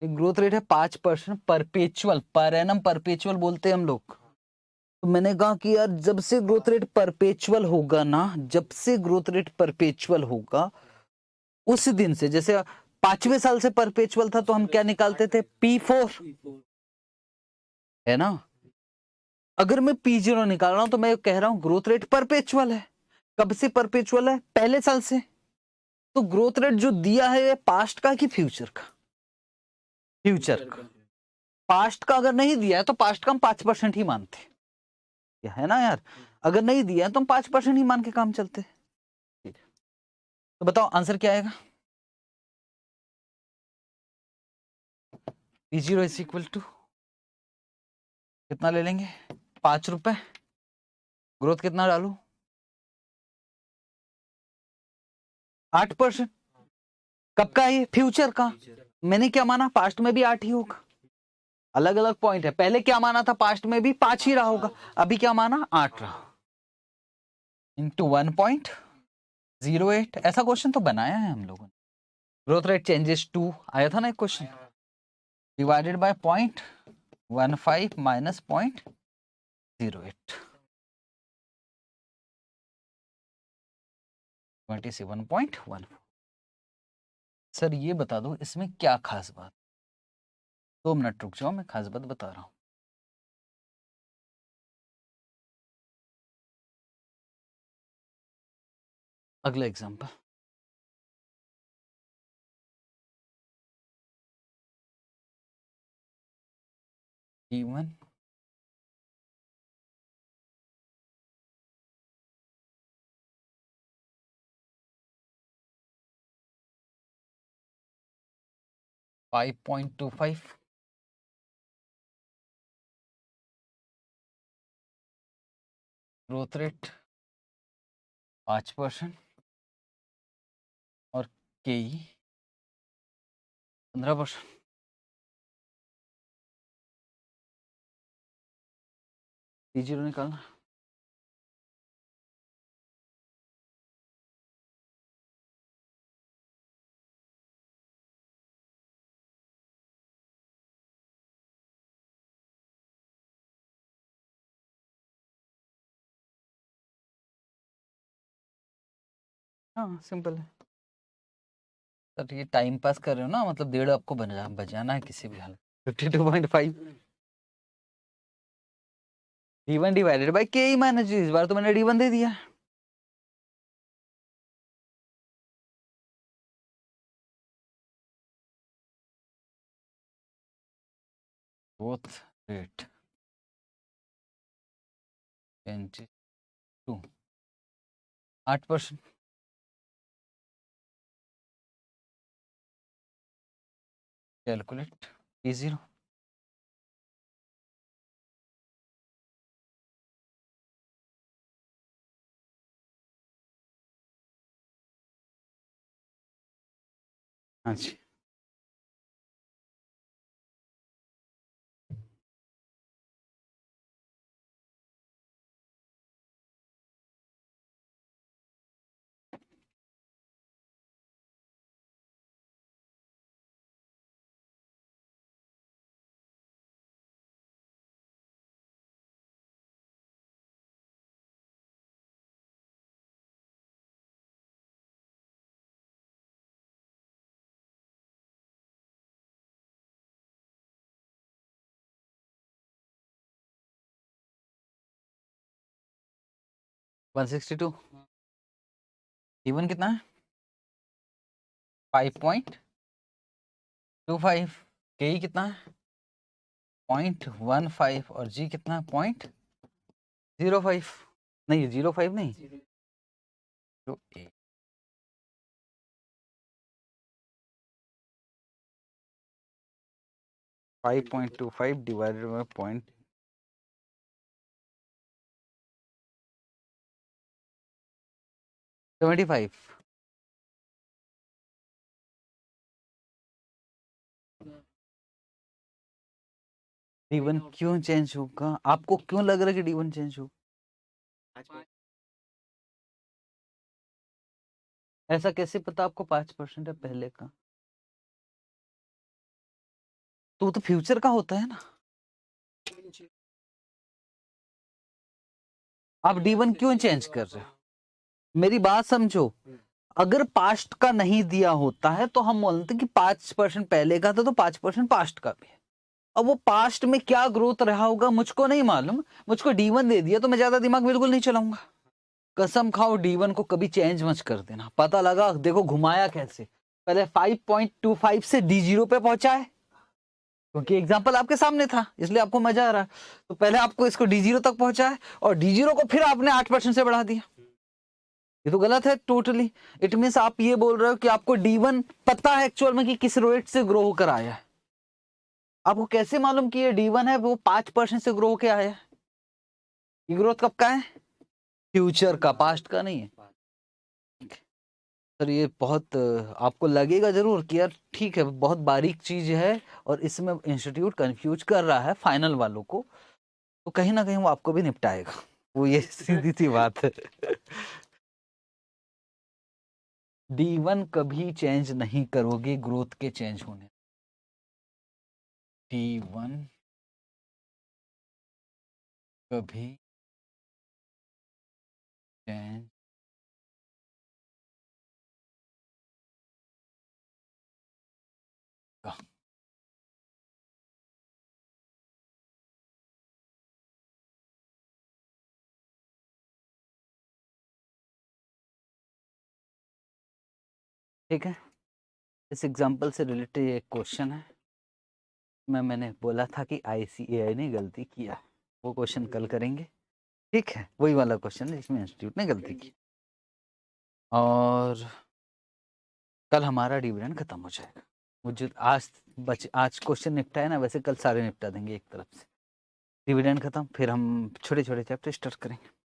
ग्रोथ रेट है 5%, परपेचुअल, पर एनम परपेचुअल बोलते हैं हम लोग। तो मैंने कहा कि यार जब से ग्रोथ रेट परपेचुअल होगा ना, जब से ग्रोथ रेट परपेचुअल होगा उस दिन से, जैसे 5वें साल से परपेचुअल था तो हम क्या निकालते थे? P4, है ना? अगर मैं P0 निकाल रहा हूं तो मैं कह रहा हूं ग्रोथ रेट परपेचुअल है। कब से परपेचुअल है? पहले साल से। तो ग्रोथ रेट जो दिया है ये पास्ट का कि फ्यूचर का? फ्यूचर का। पास्ट का अगर नहीं दिया है तो पास्ट का हम 5% ही मानते हैं, है ना यार? अगर नहीं दिया है तो हम 5% ही मान के काम चलते हैं। ठीक है, तो बताओ आंसर क्या आएगा? P0 इज इक्वल टू कितना ले लेंगे? 5 रुपए। ग्रोथ कितना डालू? 8%। कब का? ये फ्यूचर का। मैंने क्या माना? पास्ट में भी 8 ही होगा। अलग अलग पॉइंट है। पहले क्या माना था? पास्ट में भी 5 ही रहा होगा। अभी क्या माना? 8 रहा। इंटू 1.08। ऐसा क्वेश्चन तो बनाया है हम लोगों ने। ग्रोथ रेट चेंजेस टू आया था ना एक question, divided by 0.15 minus 0.08, 27.14। Sir ये बता दो इसमें क्या खास बात? 2 मिनट रुक जाओ, मैं खास बात बता रहा हूं। अगला एग्जांपल, T1 5.25, ग्रोथ रेट 5% और KE 15%। P0 निकालना। हाँ सिंपल है सर। ये टाइम पास कर रहे हो ना, मतलब 1.5 आपको बजाना है किसी भी हाल। 52.5 D1 divided by KE minus G। इस बार तो मैंने D1 दे दिया। Growth rate changes to 8%। Calculate P0। हाँ जी। 162 D1 कितना है 5.25 KE कितना है 0.15 और G कितना है 0.05 नहीं 0.5 नहीं 0.8 5.25 डिवाइडेड बाय 0.75 D1 क्यों चेंज होगा आपको क्यों लग रहा है कि D1 चेंज होगा ऐसा कैसे पता आपको 5% है पहले का तो वो तो फ्यूचर का होता है ना आप D1 क्यों चेंज कर रहे हो मेरी बात समझो अगर पास्ट का नहीं दिया होता है तो हम बोलते कि 5% पहले का था तो 5% पास्ट का भी है अब वो पास्ट में क्या ग्रोथ रहा होगा मुझको नहीं मालूम मुझको D1 दे दिया तो मैं ज्यादा दिमाग बिल्कुल नहीं चलाऊंगा कसम खाओ D1 को कभी चेंज मत कर देना पता लगा देखो घुमाया कैसे पहले 5.25 से D0 पे पहुंचा है क्योंकि एग्जाम्पल आपके सामने था इसलिए आपको मजा आ रहा है तो पहले आपको इसको D0 तक पहुंचा है और D0 को फिर आपने 8% से बढ़ा दिया ये तो गलत है टोटली इट मीन्स आप ये बोल रहे हो कि आपको D1 पता है एक्चुअल में कि किस रेट से ग्रो होकर आया है आपको कैसे मालूम कि ये D1 है वो 5% से ग्रो होकर आया है ये ग्रोथ कब का है फ्यूचर का पास्ट का नहीं है सर ये बहुत आपको लगेगा जरूर कि यार ठीक है बहुत बारीक चीज है और इसमें इंस्टीट्यूट कंफ्यूज कर रहा है फाइनल वालों को तो कहीं ना कहीं वो आपको भी निपटाएगा वो ये सीधी सी बात है D1 कभी चेंज नहीं करोगे ग्रोथ के चेंज होने D1 कभी चेंज ठीक है इस एग्जांपल से रिलेटेड एक क्वेश्चन है मैंने बोला था कि ICAI ने गलती किया वो क्वेश्चन कल करेंगे ठीक है वही वाला क्वेश्चन है जिसमें इंस्टीट्यूट ने गलती की और कल हमारा डिविडेंड खत्म हो जाएगा मुझे आज क्वेश्चन निपटा है ना वैसे कल सारे निपटा देंगे एक तरफ से डिविडेंड खत्म फिर हम छोटे छोटे चैप्टर स्टार्ट करेंगे